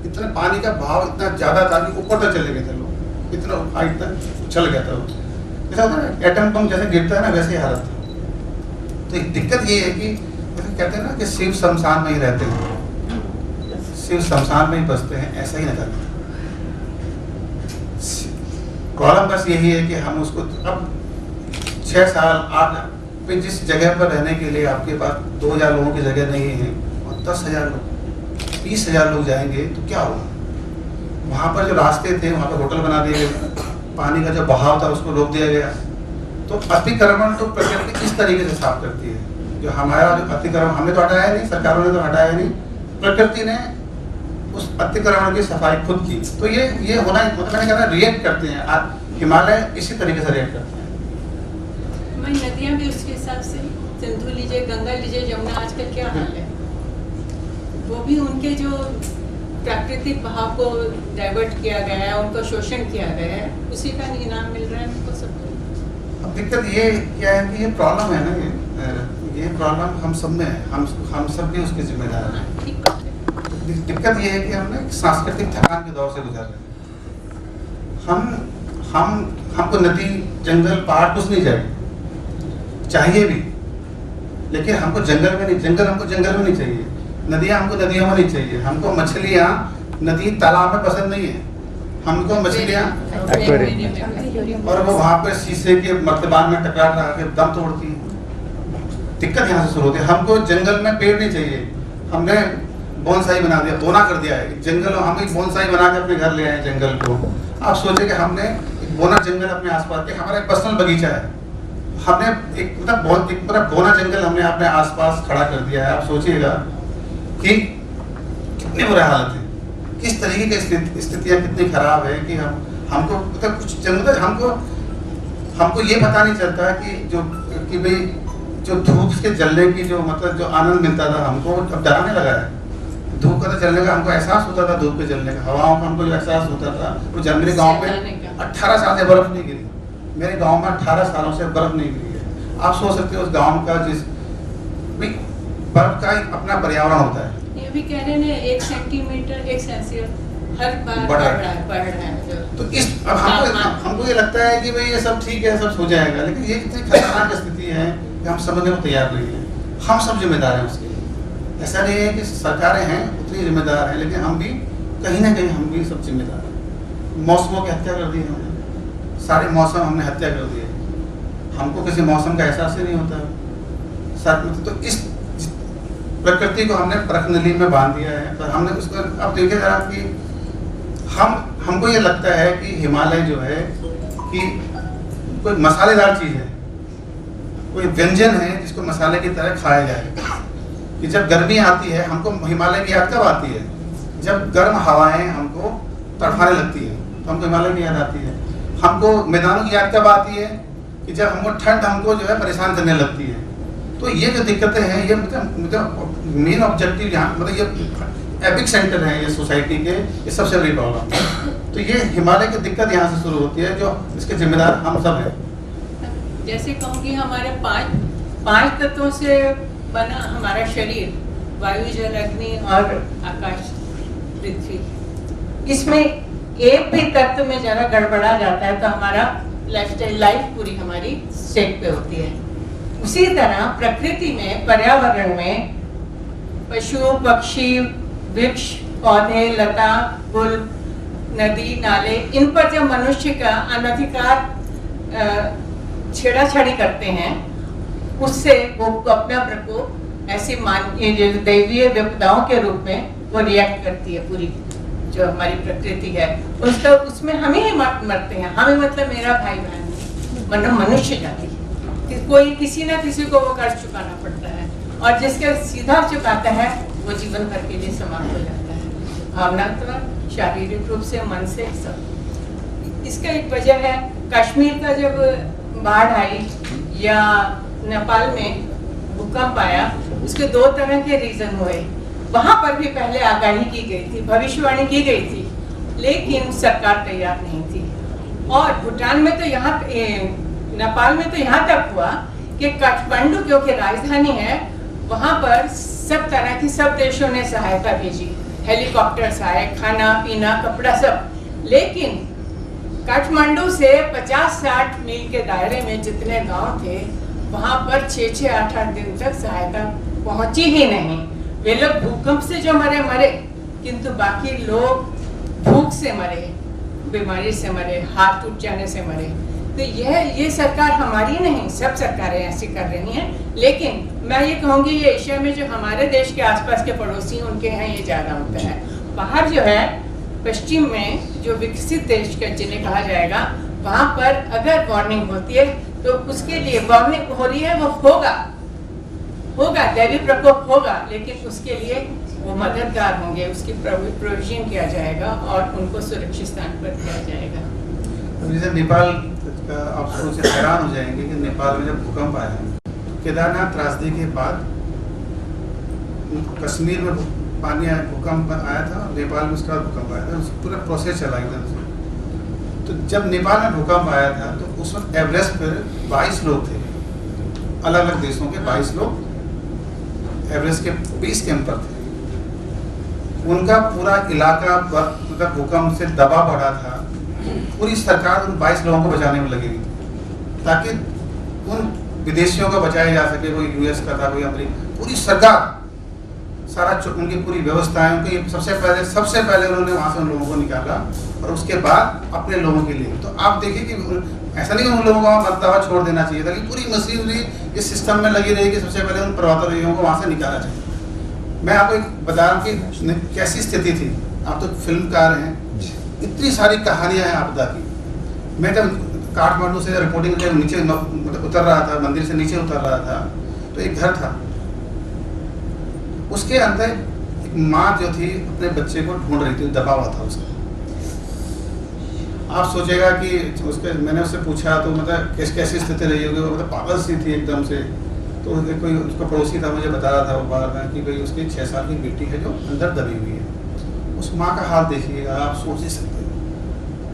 इतना पानी का भाव इतना ज्यादा था कि ऊपर तक चले गए थे लोग, इतना हाइट तक चल गया था वो। जैसा होता है ना एटम बम जैसे गिरता है ना, वैसे ही हालत था। तो एक दिक्कत ये है कि कहते हैं ना कि शिव शमशान में ही रहते हैं, शिव शमशान में ही बसते हैं, ऐसा ही ना करते। प्रॉब्लम बस यही है कि हम उसको अब 6 साल 8 फिर जिस जगह पर रहने के लिए आपके पास 2000 लोगों की जगह नहीं है और 10,000 लोग, 20,000 लोग जाएंगे तो क्या होगा। वहाँ पर जो रास्ते थे वहाँ पर होटल बना दिए गए, पानी का जो बहाव था उसको रोक दिया गया। तो अतिक्रमण तो प्रकृति किस तरीके से साफ करती है, जो हमारा अतिक्रमण हमने तो हटाया नहीं, सरकारों ने तो हटाया नहीं, प्रकृति ने उस अतिक्रमण की सफाई खुद की। तो ये होना, मतलब मैंने कहा रिएक्ट करते हैं, हिमालय इसी तरीके से रिएक्ट करते हैं। नदियाँ भी उसके हिसाब से, सिंधु लीजिए, गंगा लीजिए, यमुना, आजकल क्या हाल है, वो भी उनके जो प्राकृतिक बहाव को डाइवर्ट किया गया है, उनको शोषण किया गया है, उसी का इनाम मिल रहा है उनको सबको। अब दिक्कत ये क्या है कि ये प्रॉब्लम है ना, ये प्रॉब्लम हम सब में है, हम सब भी उसके जिम्मेदार हैं। दिक्कत ये है कि हम ना सांस्कृतिक थकान के दौर से गुजर रहे हैं। हमको नदी, जंगल, पहाड़ कुछ नहीं चाहिए भी, लेकिन हमको जंगल में नहीं, जंगल हमको जंगल में नहीं चाहिए, नदियाँ हमको नदियों में नहीं चाहिए, हमको मछलियाँ नदी तालाब में पसंद नहीं है, हमको मछलियाँ और वो वहाँ पर शीशे के मर्तबान में टकरा के दम तोड़ती है। दिक्कत यहाँ से शुरू होती है। हमको जंगल में पेड़ नहीं चाहिए, हमने बोनसाई बना दिया, बोना कर दिया है जंगल, हम एक बोनसाई बना के अपने घर ले आए जंगल को। आप सोचिए कि हमने एक बोना जंगल अपने आसपास के, हमारा एक पर्सनल बगीचा है, हमने एक पूरा बोना जंगल हमने अपने आसपास खड़ा कर दिया है। आप सोचिएगा कि कितनी बुरी हालत है, किस तरीके की स्थितियाँ कितनी खराब है कि हमको मतलब कुछ हमको ये पता नहीं चलता कि भाई जो धूप के जलने की जो मतलब जो आनंद मिलता था हमको, अब डराने लगा है। धूप का तो जलने का हमको एहसास होता था, धूप के जलने का, हवाओं का हमको जो एहसास होता था, वो जब मेरे गाँव में 18 साल से बर्फ नहीं गिरी, मेरे गांव में 18 सालों से बर्फ नहीं गिरी है। आप सोच सकते हो उस गांव का, जिस बर्फ का अपना पर्यावरण होता है। ये भी कह रहे हैं 1 सेंटीमीटर 1 सेल्सियस हर बार बढ़ रहा है। तो अब हमको ये लगता है कि भाई ये सब ठीक है, सब हो जाएगा, लेकिन ये कितनी खतरनाक स्थिति है कि हम समझने को तैयार नहीं है। हम सब जिम्मेदार हैं उसके लिए। ऐसा नहीं है कि सरकारें हैं उतनी जिम्मेदार हैं, लेकिन हम भी कहीं ना कहीं हम भी सब जिम्मेदार हैं। मौसमों की हत्या कर दी है हमने, सारे मौसम हमने हत्या कर दिए, हमको किसी मौसम का एहसास ही नहीं होता साथ में। तो इस प्रकृति को हमने प्रखनली में बांध दिया है, पर हमने उसको अब देखिए जरा कि हमको ये लगता है कि हिमालय जो है कि कोई मसालेदार चीज़ है, कोई व्यंजन है जिसको मसाले की तरह खाया जाए। कि जब गर्मी आती है हमको हिमालय की याद कब आती है, जब गर्म हवाएं हमको तड़फाने लगती है तो हमको हिमालय की याद आती है। हमको मैदानों की याद कब आती है कि जब हमको ठंड हमको जो है परेशान करने लगती है। तो ये जो दिक्कतें हैं, ये मतलब मेन ऑब्जेक्टिव यहाँ, मतलब ये एपिक सेंटर है ये सोसाइटी के, ये सबसे बड़ी प्रॉब्लम है। तो ये हिमालय की दिक्कत यहाँ से शुरू होती है, जो इसके जिम्मेदार हम सब हैं। जैसे कहूँगी हमारे 5 तत्वों से बना हमारा शरीर, वायु जल अग्नि और आकाश पृथ्वी, इसमें एक भी तत्व में जरा गड़बड़ा जाता है तो हमारा लाइफ पूरी हमारी स्टेट पे होती है। उसी तरह प्रकृति में, पर्यावरण में पशु पक्षी, वृक्ष, पौधे, लता, पुल, नदी, नाले, इन पर जब मनुष्य का अनधिकार छेड़ाछाड़ी करते हैं, उससे वो अपना प्रकोप ऐसी दैवीय विपदाओं के रूप में वो रिएक्ट करती है। पूरी जो हमारी प्रकृति है उसका, उसमें हम ही मरते हैं। हमें मतलब मेरा भाई बहन, मतलब मनुष्य जाति, कोई किसी ना किसी को वो कर्ज चुकाना पड़ता है, और जिसके सीधा चुकाता है वो जीवन भर के लिए समाप्त हो जाता है, भावनात्मक, शारीरिक रूप से, मन से, सब। इसका एक वजह है, कश्मीर का जब बाढ़ आई या नेपाल में भूकंप आया, उसके 2 तरह के रीजन हुए। वहां पर भी पहले आगाही की गई थी, भविष्यवाणी की गई थी, लेकिन सरकार तैयार नहीं थी। और भूटान में तो यहाँ, नेपाल में तो यहाँ तक हुआ कि काठमांडू क्योंकि राजधानी है, वहां पर सब तरह की, सब देशों ने सहायता भेजी, हेलीकॉप्टर्स आए, खाना पीना कपड़ा सब। लेकिन काठमांडू से 50-60 मील के दायरे में जितने गांव थे, वहां पर 6-6, 8-8 दिन तक सहायता पहुंची ही नहीं। वे लोग भूकंप से जो मरे, किंतु बाकी लोग भूख से मरे, बीमारी से मरे, हाथ टूट जाने से मरे। तो ये सरकार हमारी नहीं, सब सरकारें ऐसी कर रही हैं। लेकिन मैं ये कहूँगी, ये एशिया में जो हमारे देश के आसपास के पड़ोसी उनके यहाँ ये ज़्यादा होता है। बाहर जो है, पश्चिम में जो विकसित देश का जिन्हें कहा जाएगा, वहाँ पर अगर वार्निंग होती है तो उसके लिए वार्निंग हो रही है, वो होगा दैवी प्रकोप होगा, लेकिन उसके लिए वो मददगार होंगे, उसकी प्रोविजन किया जाएगा और उनको सुरक्षित स्थान पर किया जाएगा। जैसे नेपाल का आप सोच हैरान हो जाएंगे कि नेपाल में जब भूकंप आया, केदारनाथ त्रासदी के बाद कश्मीर में पानी आया, भूकंप आया था, नेपाल में उसके बाद भूकंप आया था, पूरा प्रोसेस चला एकदम से। तो जब नेपाल में भूकंप आया था तो उस वक्त एवरेस्ट पर 22 लोग थे, अलग अलग देशों के 22 लोग एवरेस्ट के बेस कैंप पर थे। उनका पूरा इलाका मतलब भूकंप से दबा पड़ा था। पूरी सरकार उन 22 लोगों को बचाने में लगी हुई ताकि उन विदेशियों को बचाया जा सके। कोई यूएस का था, कोई अमेरिका, पूरी सरकार, सारा उनकी पूरी व्यवस्थाएं, उनकी सबसे पहले उन्होंने वहाँ से उन लोगों को निकाला और उसके बाद अपने लोगों के लिए। तो आप देखिए कि ऐसा नहीं उन लोगों को वहाँ मरता हुआ छोड़ देना चाहिए था, कि पूरी मशीनरी इस सिस्टम में लगी रही कि सबसे पहले उन पर्वतारोहियों को वहाँ से निकाला चाहिए। मैं आपको एक बता रहा हूँ कि कैसी स्थिति थी। आप तो फिल्मकार हैं, इतनी सारी कहानियाँ हैं आपदा की। मैं जब काठमांडू से रिपोर्टिंग जब नीचे मतलब उतर रहा था, मंदिर से नीचे उतर रहा था, तो एक घर था, उसके अंदर एक माँ जो थी अपने बच्चे को ढूंढ रही थी, दबा हुआ था उसका। आप सोचेगा कि उसके, मैंने उससे पूछा तो मतलब कैसी स्थिति रही होगी, वो मतलब पागल सी थी एकदम से। तो कोई उसका पड़ोसी था, मुझे बता रहा था वो बार में कि भाई उसकी 6 साल की बेटी है जो अंदर दबी हुई है। उस माँ का हाल देखिएगा, आप सोच ही सकते हो,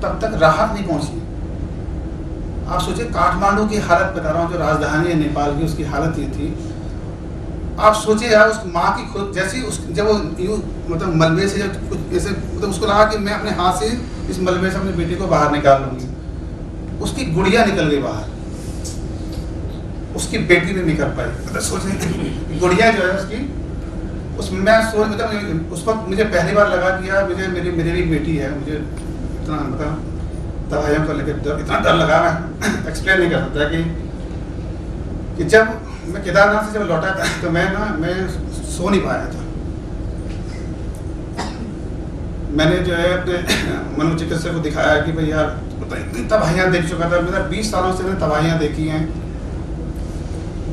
तब तक राहत नहीं पहुंची। आप सोचिए काठमांडू की हालत बता रहा हूँ, जो राजधानी है नेपाल की, उसकी हालत ये थी। आप सोचिए यार, उस माँ की खुद जैसी जब वो यूँ मतलब मलबे से जब कुछ ऐसे मतलब उसको लगा कि मैं अपने हाथ से इस मलबे से अपनी बेटी को बाहर निकाल लूंगी, उसकी गुड़िया निकल गई बाहर, उसकी बेटी नहीं निकल पाई। मतलब सोचिए गुड़िया जो है उसकी, उसमें मैं सोच मतलब उस वक्त मुझे पहली बार लगा कि यार मेरी भी बेटी है। मुझे इतना मतलब दवाइयों को लेकर इतना डर लगा, मैं एक्सप्लेन नहीं कर सकता कि जब मैं केदारनाथ से जब लौटा था तो मैं सो नहीं पाया था। मैंने जो है अपने मनोचिकित्सक को दिखाया कि भाई यार इतनी तबाहियाँ देख चुका था, मेरा 20 सालों से मैंने तबाहियाँ देखी हैं।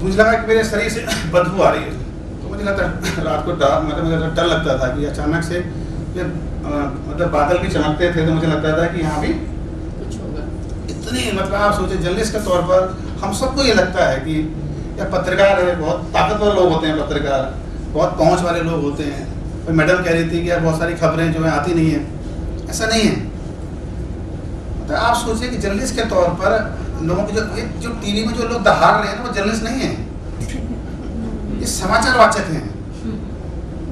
मुझे लगा कि मेरे शरीर से बदबू आ रही है, तो मुझे लगता रात को मुझे डर लगता था कि अचानक से मतलब बादल भी चमकते थे, तो मुझे लगता था कि यहाँ भी कुछ होगा। इतनी मतलब आप सोचे जर्नलिस्ट के तौर पर हम सबको ये लगता है कि या पत्रकार है, बहुत ताकतवर लोग होते हैं, पत्रकार बहुत पहुंच वाले लोग होते हैं। तो मैडम कह रही थी कि यार बहुत सारी खबरें जो है आती नहीं है, ऐसा नहीं है। तो आप सोचिए कि जर्नलिस्ट के तौर पर लोगों की जो टीवी में जो लोग दहाड़ रहे हैं ना, वो जर्नलिस्ट नहीं है। समाचार वाचक हैं।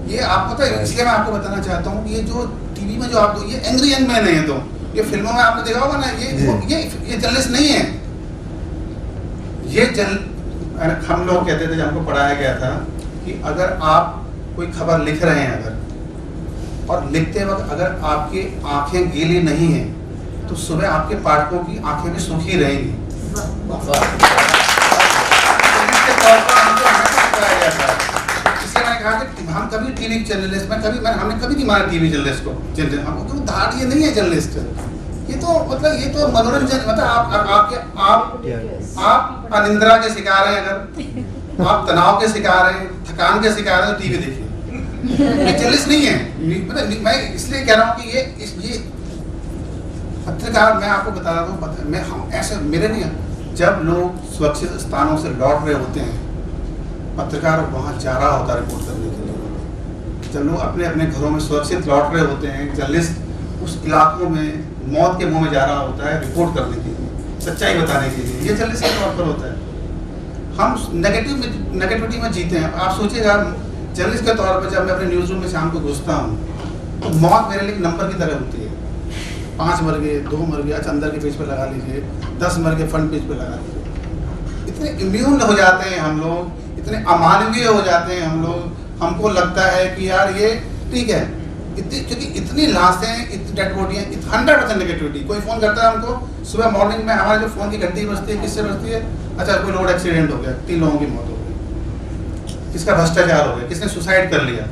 ये आपको पता है, इसलिए मैं आपको बताना चाहता हूँ कि ये जो टीवी में जो आप ये एंग्री यंग मैन है, तो ये फिल्मों में आपने देखा होगा ना, ये जर्नलिस्ट नहीं है। हम लोग कहते थे, हमको पढ़ाया गया था कि अगर आप कोई खबर लिख रहे हैं अगर, और लिखते वक्त अगर आपकी आंखें गीली नहीं हैं, तो सुबह आपके पाठकों की आंखें भी सूखी रहेंगी। इसलिए मैंने कहा कि हम कभी टीवी जर्नलिस्ट हमने कभी नहीं माना टीवी जर्नलिस्ट को। हमको धार ये नहीं है जर्नलिस्ट, ये तो मनोरंजन, मतलब आप अनिंद्रा के शिकार हैं, अगर आप तनाव के शिकार हैं, थकान के शिकार हैं, तो टीवी देखिए। ये जर्नलिस्ट नहीं है। मतलब मैं इसलिए कह रहा हूँ कि ये पत्रकार, मैं आपको बता रहा हूँ, मैं हम ऐसे मेरे नहीं, जब लोग सुरक्षित स्थानों से लौट रहे होते हैं, पत्रकार वहाँ जा रहा होता है रिपोर्ट करने के लिए। जब लोग अपने अपने घरों में सुरक्षित लौट रहे होते हैं, जर्नलिस्ट उस इलाकों में मौत के मुंह में जा रहा होता है रिपोर्ट करने के लिए, सच्चाई बताने के लिए। ये जर्नलिस्ट के तौर पर होता है। हम नेगेटिविटी में जीते हैं। आप सोचिएगा, जर्नलिस्ट के तौर पर जब मैं अपने न्यूज़ रूम में शाम को घुसता हूँ, तो मौत मेरे लिए नंबर की तरह होती है। 5 मर गए, 2 मर गए, अच्छा अंदर के पेज पर लगा लीजिए, 10 मर गए फ्रंट पेज पर लगा लीजिए। इतने इम्यून हो जाते हैं हम लोग, इतने अमानवीय हो जाते हैं हम लोग। हमको लगता है कि यार ये ठीक है, क्योंकि इतनी लाशें, इतनी डेड बॉडियाँ, 100% नेगेटिविटी। कोई फ़ोन करता है हमको सुबह मॉर्निंग में, हमारे जो फ़ोन की घंटी बजती है, किससे बजती है? अच्छा कोई रोड एक्सीडेंट हो गया, 3 लोगों की मौत हो गई, किसका भ्रष्टाचार हो गया, किसने सुसाइड कर लिया।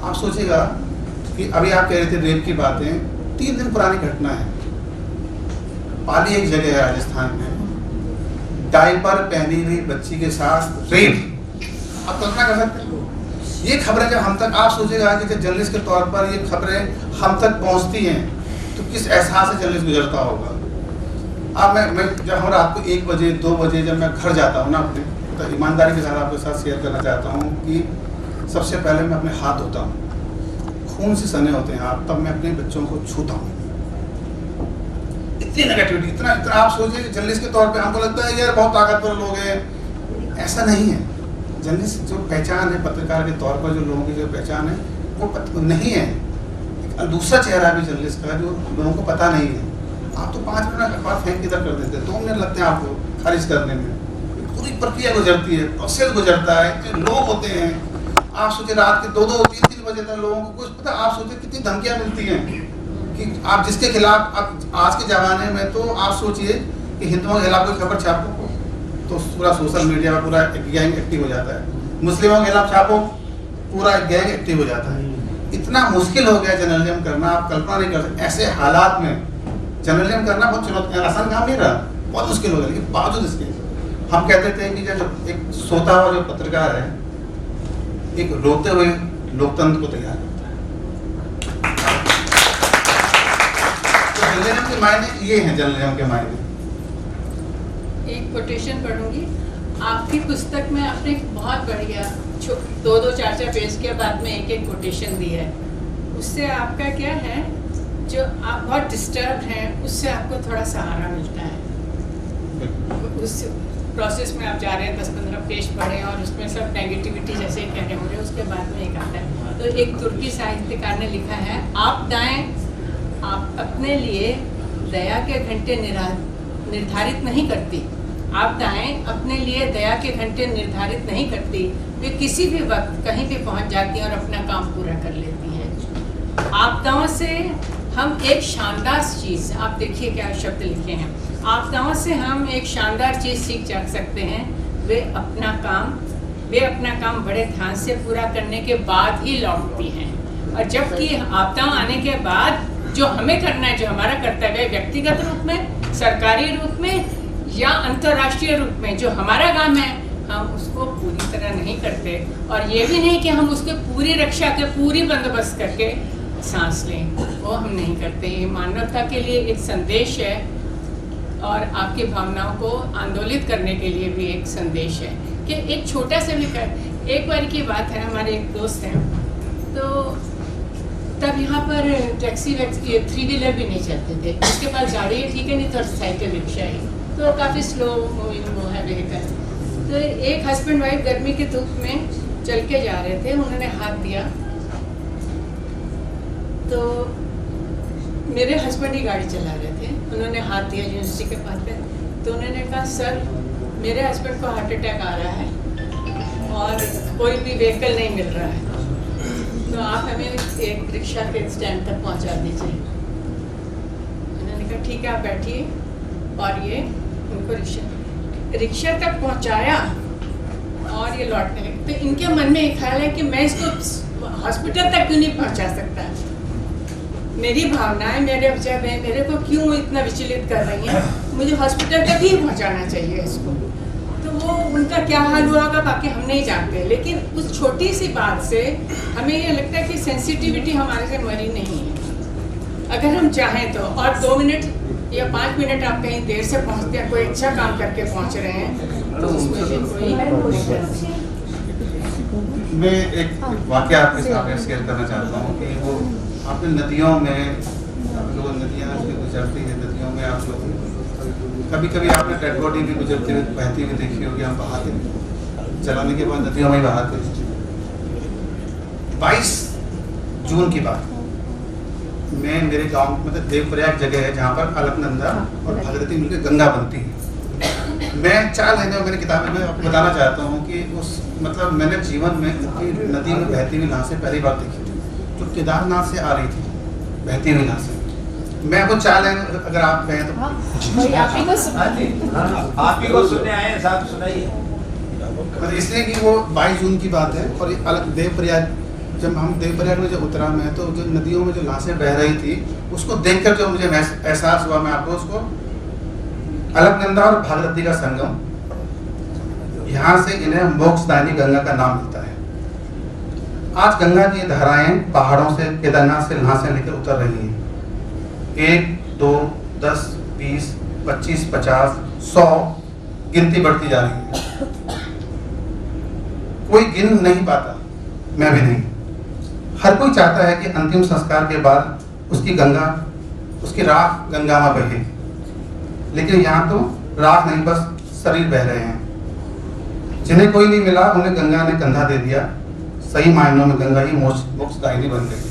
आप सोचिएगा कि अभी आप कह रहे थे रेप की बातें, 3 दिन पुरानी घटना है। पाली एक जगह है राजस्थान में, डायपर पहनी हुई बच्ची के साथ रेप। आप कल्पना कर सकते हैं? ये खबरें जब हम तक, आप सोचेगा कि जर्नलिस्ट के तौर पर ये खबरें हम तक पहुंचती हैं, तो किस एहसास से जर्नलिस्ट गुजरता होगा। अब मैं जब हम रात को 1 बजे 2 बजे जब मैं घर जाता हूँ ना अपने, तो ईमानदारी के साथ आपके साथ शेयर करना चाहता हूँ कि सबसे पहले मैं अपने हाथ धोता हूँ, खून से सने होते हैं आप, तब मैं अपने बच्चों को छूता हूँ। इतनी नेगेटिविटी, इतना आप सोचिए कि जर्नलिस्ट के तौर पे हमको लगता है यार बहुत ताकतवर लोग हैं, ऐसा नहीं है। जर्नलिस्ट जो पहचान है पत्रकार के तौर पर, जो लोगों की जो पहचान है वो नहीं है। एक दूसरा चेहरा भी जर्नलिस्ट का जो लोगों को पता नहीं है। आप तो 5 मिनट अखबार फेंक किधर कर देते हैं, 2 मिनट लगते हैं आपको खारिज करने में। पूरी प्रक्रिया गुजरती है, प्रोसेस गुजरता है, इतने लोग होते हैं। आप सोचिए रात के 2-2, 3-3 बजे तक लोगों को कुछ पता। आप सोचिए कितनी धमकियाँ मिलती हैं कि आप जिसके खिलाफ, अब आज के ज़माने में तो आप सोचिए कि हिंदुओं के खिलाफ कोई खबर छापो तो पूरा सोशल मीडिया में पूरा गैंग एक्टिव हो जाता है, मुस्लिमों के खिलाफ छापो पूरा गैंग एक्टिव हो जाता है। इतना मुश्किल हो गया जर्नलिज्म करना, आप कल्पना नहीं कर सकते। ऐसे हालात में जर्नलिज्म करना बहुत चुनौती, आसान काम नहीं रहा, बहुत मुश्किल हो गया। लेकिन बावजूद इसके हम कहते थे कि जब एक सोता हुआ जो पत्रकार है, एक रोते हुए लोकतंत्र को तैयार करता है। तो जर्नलिज्म के मायने ये हैं, जर्नलिज्म के मायने। एक कोटेशन पढ़ूंगी आपकी पुस्तक में। आपने बहुत बढ़िया 2-2, 4-4 पेज के बाद में एक कोटेशन दी है। उससे आपका क्या है, जो आप बहुत डिस्टर्ब हैं, उससे आपको थोड़ा सहारा मिलता है। उस प्रोसेस में आप जा रहे हैं, 10-15 पेज पढ़े और उसमें सब नेगेटिविटी जैसे कहने हो रहे हैं, उसके बाद में एक आता है। तो एक तुर्की साहित्यकार ने लिखा है, आप अपने लिए दया के घंटे निर्धारित नहीं करती। आपदाएं अपने लिए दया के घंटे निर्धारित नहीं करती, वे किसी भी वक्त कहीं भी पहुंच जाती हैं और अपना काम पूरा कर लेती हैं। आपदाओं से हम एक शानदार चीज़, आप देखिए क्या शब्द लिखे हैं, आपदाओं से हम एक शानदार चीज़ सीख जा सकते हैं। वे अपना काम बड़े ध्यान से पूरा करने के बाद ही लौटती हैं। और जबकि आपदाओं आने के बाद जो हमें करना है, जो हमारा कर्तव्य है, व्यक्तिगत रूप में, सरकारी रूप में या अंतर्राष्ट्रीय रूप में, जो हमारा काम है, हम उसको पूरी तरह नहीं करते। और ये भी नहीं कि हम उसके पूरी रक्षा के पूरी बंदोबस्त करके सांस लें, वो हम नहीं करते। ये मानवता के लिए एक संदेश है और आपकी भावनाओं को आंदोलित करने के लिए भी एक संदेश है कि एक छोटा सा भी एक बार की बात है, हमारे एक दोस्त हैं, तो तब यहाँ पर टैक्सी 3 व्हीलर भी नहीं चलते थे। उसके पास गाड़ी है, ठीक है, नहीं तो साइकिल रिक्शा है, तो काफ़ी स्लो मूविंग वो है व्हीकल। तो एक हस्बैंड वाइफ गर्मी की धूप में चल के जा रहे थे, उन्होंने हाथ दिया तो मेरे हस्बैंड ही गाड़ी चला रहे थे, उन्होंने हाथ दिया यूनिवर्सिटी के पास पे, तो उन्होंने कहा सर मेरे हस्बैंड को हार्ट अटैक आ रहा है और कोई भी व्हीकल नहीं मिल रहा है, तो आप हमें एक रिक्शा के स्टैंड तक पहुंचा दीजिए। उन्होंने कहा ठीक है आप बैठिए, और ये उनको रिक्शा तक पहुंचाया और ये लौटने लगे। तो इनके मन में एक ख्याल है कि मैं इसको हॉस्पिटल तक क्यों नहीं पहुंचा सकता, मेरी भावनाएं मेरे को क्यों इतना विचलित कर रही हैं, मुझे हॉस्पिटल तक ही पहुंचाना चाहिए इसको। तो वो उनका क्या हाल हुआ होगा बाकी हम नहीं जानते, लेकिन उस छोटी सी बात से हमें ये लगता है कि सेंसिटिविटी हमारे से मरी नहीं है। अगर हम चाहें तो, और 2 मिनट या 5 मिनट आप कहीं देर से पहुंचते हैं, कोई अच्छा काम करके पहुंच रहे हैं, तो उसमें भी कोई। मैं एक वाकया आपके सामने शेयर करना चाहता हूँ कि वो आपने नदियों में, आप लोग नदियाँ जो गुजरती हैं, नदियों में आप लोग कभी कभी आपने डेड बॉडी भी गुजरती हुई बहती हुई देखी होगी, हम बहाते चलाने के बाद नदियों में ही बहाते। 22 जून की बात, मैं मेरे गांव मतलब देवप्रयाग जगह है जहाँ पर अलकनंदा और भागीरथी मिलकर गंगा बनती है। मैं 4 लाइनें मेरी किताब में आपको बताना चाहता हूँ कि उस मतलब मैंने जीवन में नदी में बहती हुई लाशें पहली बार देखी थी, जो केदारनाथ से आ रही थी बहती हुई लाशें। मैं आपको 4 लाइन अगर आप कहें तो आप ही को सुनने आए हैं, साहब सुनाइए। मतलब इसलिए कि वो 22 जून की बात है और अलग देवप्रयाग, जब हम देवप्रयाग में जो उतरा मैं, तो जो नदियों में जो लाशें बह रही थी उसको देखकर जो मुझे एहसास हुआ, मैं आपको उसको अलकनंदा और भागीरथी का संगम, यहाँ से इन्हें मोक्षदायिनी गंगा का नाम मिलता है। आज गंगा की धाराएं पहाड़ों से केदारनाथ से लाशें लेकर उतर रही हैं। 1, 2, 10, 20, 25, 50, 100 गिनती बढ़ती जा रही है। कोई गिन नहीं पाता, मैं भी नहीं। हर कोई चाहता है कि अंतिम संस्कार के बाद उसकी गंगा, उसकी राख गंगा में बहे, लेकिन यहाँ तो राख नहीं बस शरीर बह रहे हैं। जिन्हें कोई नहीं मिला उन्हें गंगा ने कंधा दे दिया, सही मायनों में गंगा ही मोक्षदायिनी बन गई।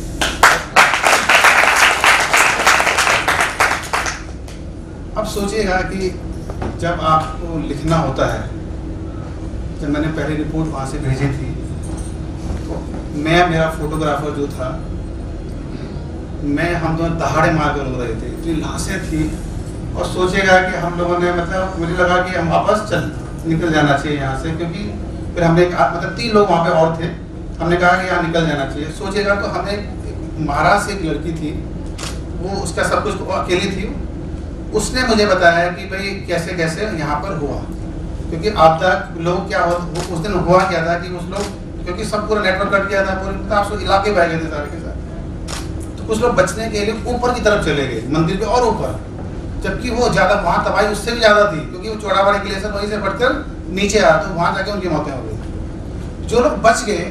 अब सोचिएगा कि जब आपको लिखना होता है, जब मैंने पहली रिपोर्ट वहाँ से भेजी थी तो मैं, मेरा फोटोग्राफर जो था, हम दोनों दहाड़े मार कर रो रहे थे, इतनी लाशें थी। और सोचिएगा कि हम लोगों ने मतलब मुझे लगा कि हम वापस निकल जाना चाहिए यहाँ से, क्योंकि फिर हमने मतलब 3 लोग वहाँ पे और थे, हमने कहा कि यहाँ निकल जाना चाहिए। सोचिएगा तो हमें महाराष्ट्र से एक लड़की थी, वो उसका सब कुछ वो अकेली थी, उसने मुझे बताया कि भाई कैसे कैसे यहाँ पर हुआ, क्योंकि आपदा लोग क्या हो, उस दिन हुआ क्या था कि उस लोग, क्योंकि सब पूरा नेटवर्क कट गया था, पूरे आप इलाके बह गए थे सारे के साथ, तो कुछ लोग बचने के लिए ऊपर की तरफ चले गए, मंदिर पे और ऊपर, जबकि वो ज़्यादा वहाँ तबाही उससे भी ज़्यादा थी, क्योंकि वो चौड़ावाड़ी ग्लेशियर वहीं से बढ़कर नीचे आया, तो वहाँ जाके उनकी मौतें हो गई। जो लोग बच गए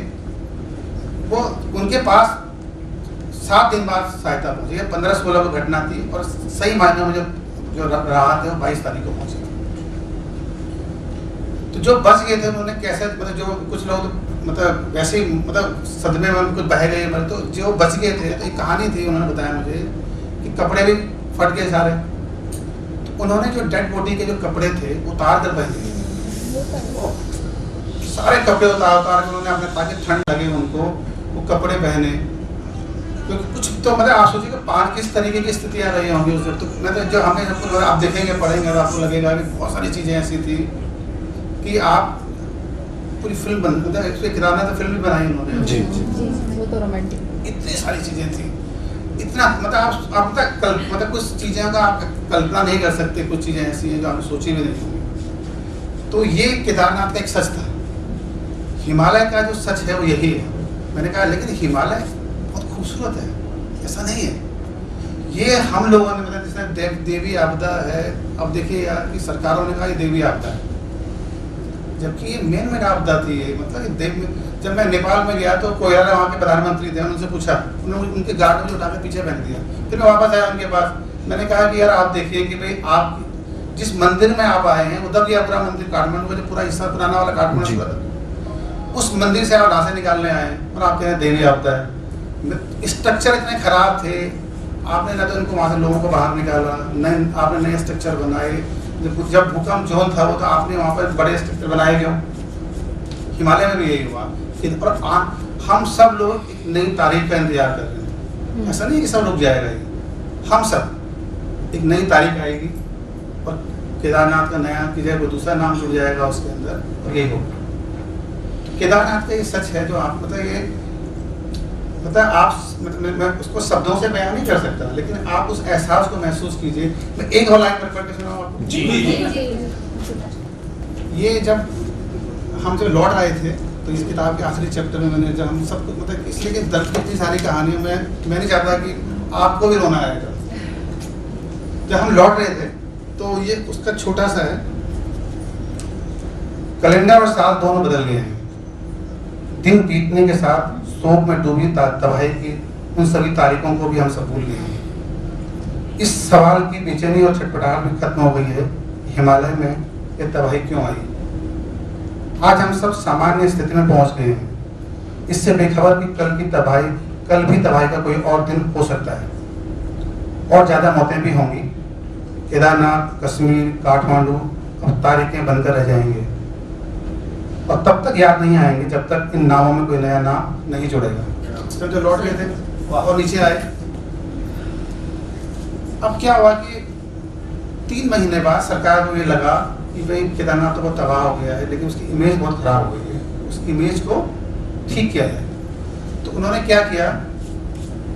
वो उनके पास 7 दिन बाद सहायता पहुँची। 15-16 को घटना थी और सही मायने में जो राहत है वो 22 तारीख को पहुँची। तो जो बच गए थे उन्होंने कैसे, मतलब जो कुछ लोग मतलब वैसे ही मतलब सदमे में कुछ बह गए, मतलब तो जो बच गए थे, तो एक कहानी थी, उन्होंने बताया मुझे कि कपड़े भी फट गए सारे, तो उन्होंने जो डेड बॉडी के जो कपड़े थे उतार कर पहने, सारे कपड़े उतार कर उन्होंने अपने, ताकि ठंड लगे उनको, वो कपड़े पहने। क्योंकि कुछ तो मतलब आप सोचिए कि पार किस तरीके की स्थितियाँ रही होंगी उस वक्त, तो मतलब जो हमें जब आप देखेंगे पढ़ेंगे तो आपको लगेगा कि बहुत सारी चीज़ें ऐसी थी कि आप पूरी फिल्म बन, मतलब एक किताब में तो फिल्म भी बनाई उन्होंने। जी वो तो रोमांटिक, इतनी सारी चीज़ें थी, इतना मतलब आप तक मतलब कुछ चीज़ें का आप कल्पना नहीं कर सकते, कुछ चीज़ें ऐसी हैं जो आपने सोची भी नहीं होंगी। तो ये केदारनाथ का एक सच था, हिमालय का जो सच है वो यही है। मैंने कहा लेकिन हिमालय बहुत खूबसूरत है, ऐसा नहीं है। ये हम लोगों ने मतलब जिसने देवी आपदा है, अब देखिए यार कि सरकारों ने कहा ये देवी आपदा है, जबकि ये मेन आपदा थी ये, मतलब जब मैं नेपाल में गया तो कोयरा वहाँ के प्रधानमंत्री थे, उनसे पूछा, उन्होंने उनके गार्ड में उठा के पीछे फेंक दिया। फिर मैं वापस आया उनके पास, मैंने कहा कि यार आप देखिए कि भाई आप जिस मंदिर में आप आए हैं उधर भी पूरा मंदिर काठमांडू का जो पूरा हिस्सा पुराना वाला काठमांडू था, उस मंदिर से आप ढांचे निकालने आए और आप कह रहे हैं देवी आपदा है। स्ट्रक्चर इतने खराब थे, आपने ना तो उनको वहाँ से लोगों को बाहर निकाला, न आपने नए स्ट्रक्चर बनाए। जब भूकंप जोन था वो तो आपने वहाँ पर बड़े स्ट्रक्चर बनाए क्यों? हिमालय में भी यही हुआ। और हम सब लोग एक नई तारीख का इंतजार कर रहे हैं। ऐसा नहीं कि सब रुक जाएगा, ये हम सब एक नई तारीख आएगी और केदारनाथ का नया की जगह दूसरा नाम जुड़ जाएगा उसके अंदर, और यही होगा। केदारनाथ का ये सच है जो आप आप मैं उसको शब्दों से बयान नहीं कर सकता, लेकिन आप उस एहसास को महसूस कीजिए। मैं एक और लाइन पर पढ़ के सुनाऊं आपको। जी ये जब हम लौट रहे थे तो इस किताब के आखिरी चैप्टर में मैंने जब हम सबको इसलिए कि दर्द की इतनी सारी कहानियों में मैं नहीं चाहता कि आपको भी रोना आएगा। जब हम लौट रहे थे तो ये उसका छोटा सा है, कैलेंडर और साल दोनों बदल गए हैं। दिन बीतने के साथ शोक में डूबी तबाही की उन सभी तारीखों को भी हम सब भूल गए हैं। इस सवाल की बेचैनी और छटपटाहट भी खत्म हो गई है, हिमालय में ये तबाही क्यों आई। आज हम सब सामान्य स्थिति में पहुंच गए हैं, इससे बेखबर कि कल भी तबाही का कोई और दिन हो सकता है और ज्यादा मौतें भी होंगी। केदारनाथ, कश्मीर, काठमांडू अब तारीखें बनकर रह जाएंगे और तब तक याद नहीं आएंगे जब तक इन नामों में कोई नया नाम नहीं जुड़ेगा। तो लौट गए थे और नीचे आए। अब क्या हुआ कि 3 महीने बाद सरकार को ये लगा कि भाई केदारनाथ तो बहुत तबाह हो गया है, लेकिन उसकी इमेज बहुत खराब हो गई है, उस इमेज को ठीक किया जाए। तो उन्होंने क्या किया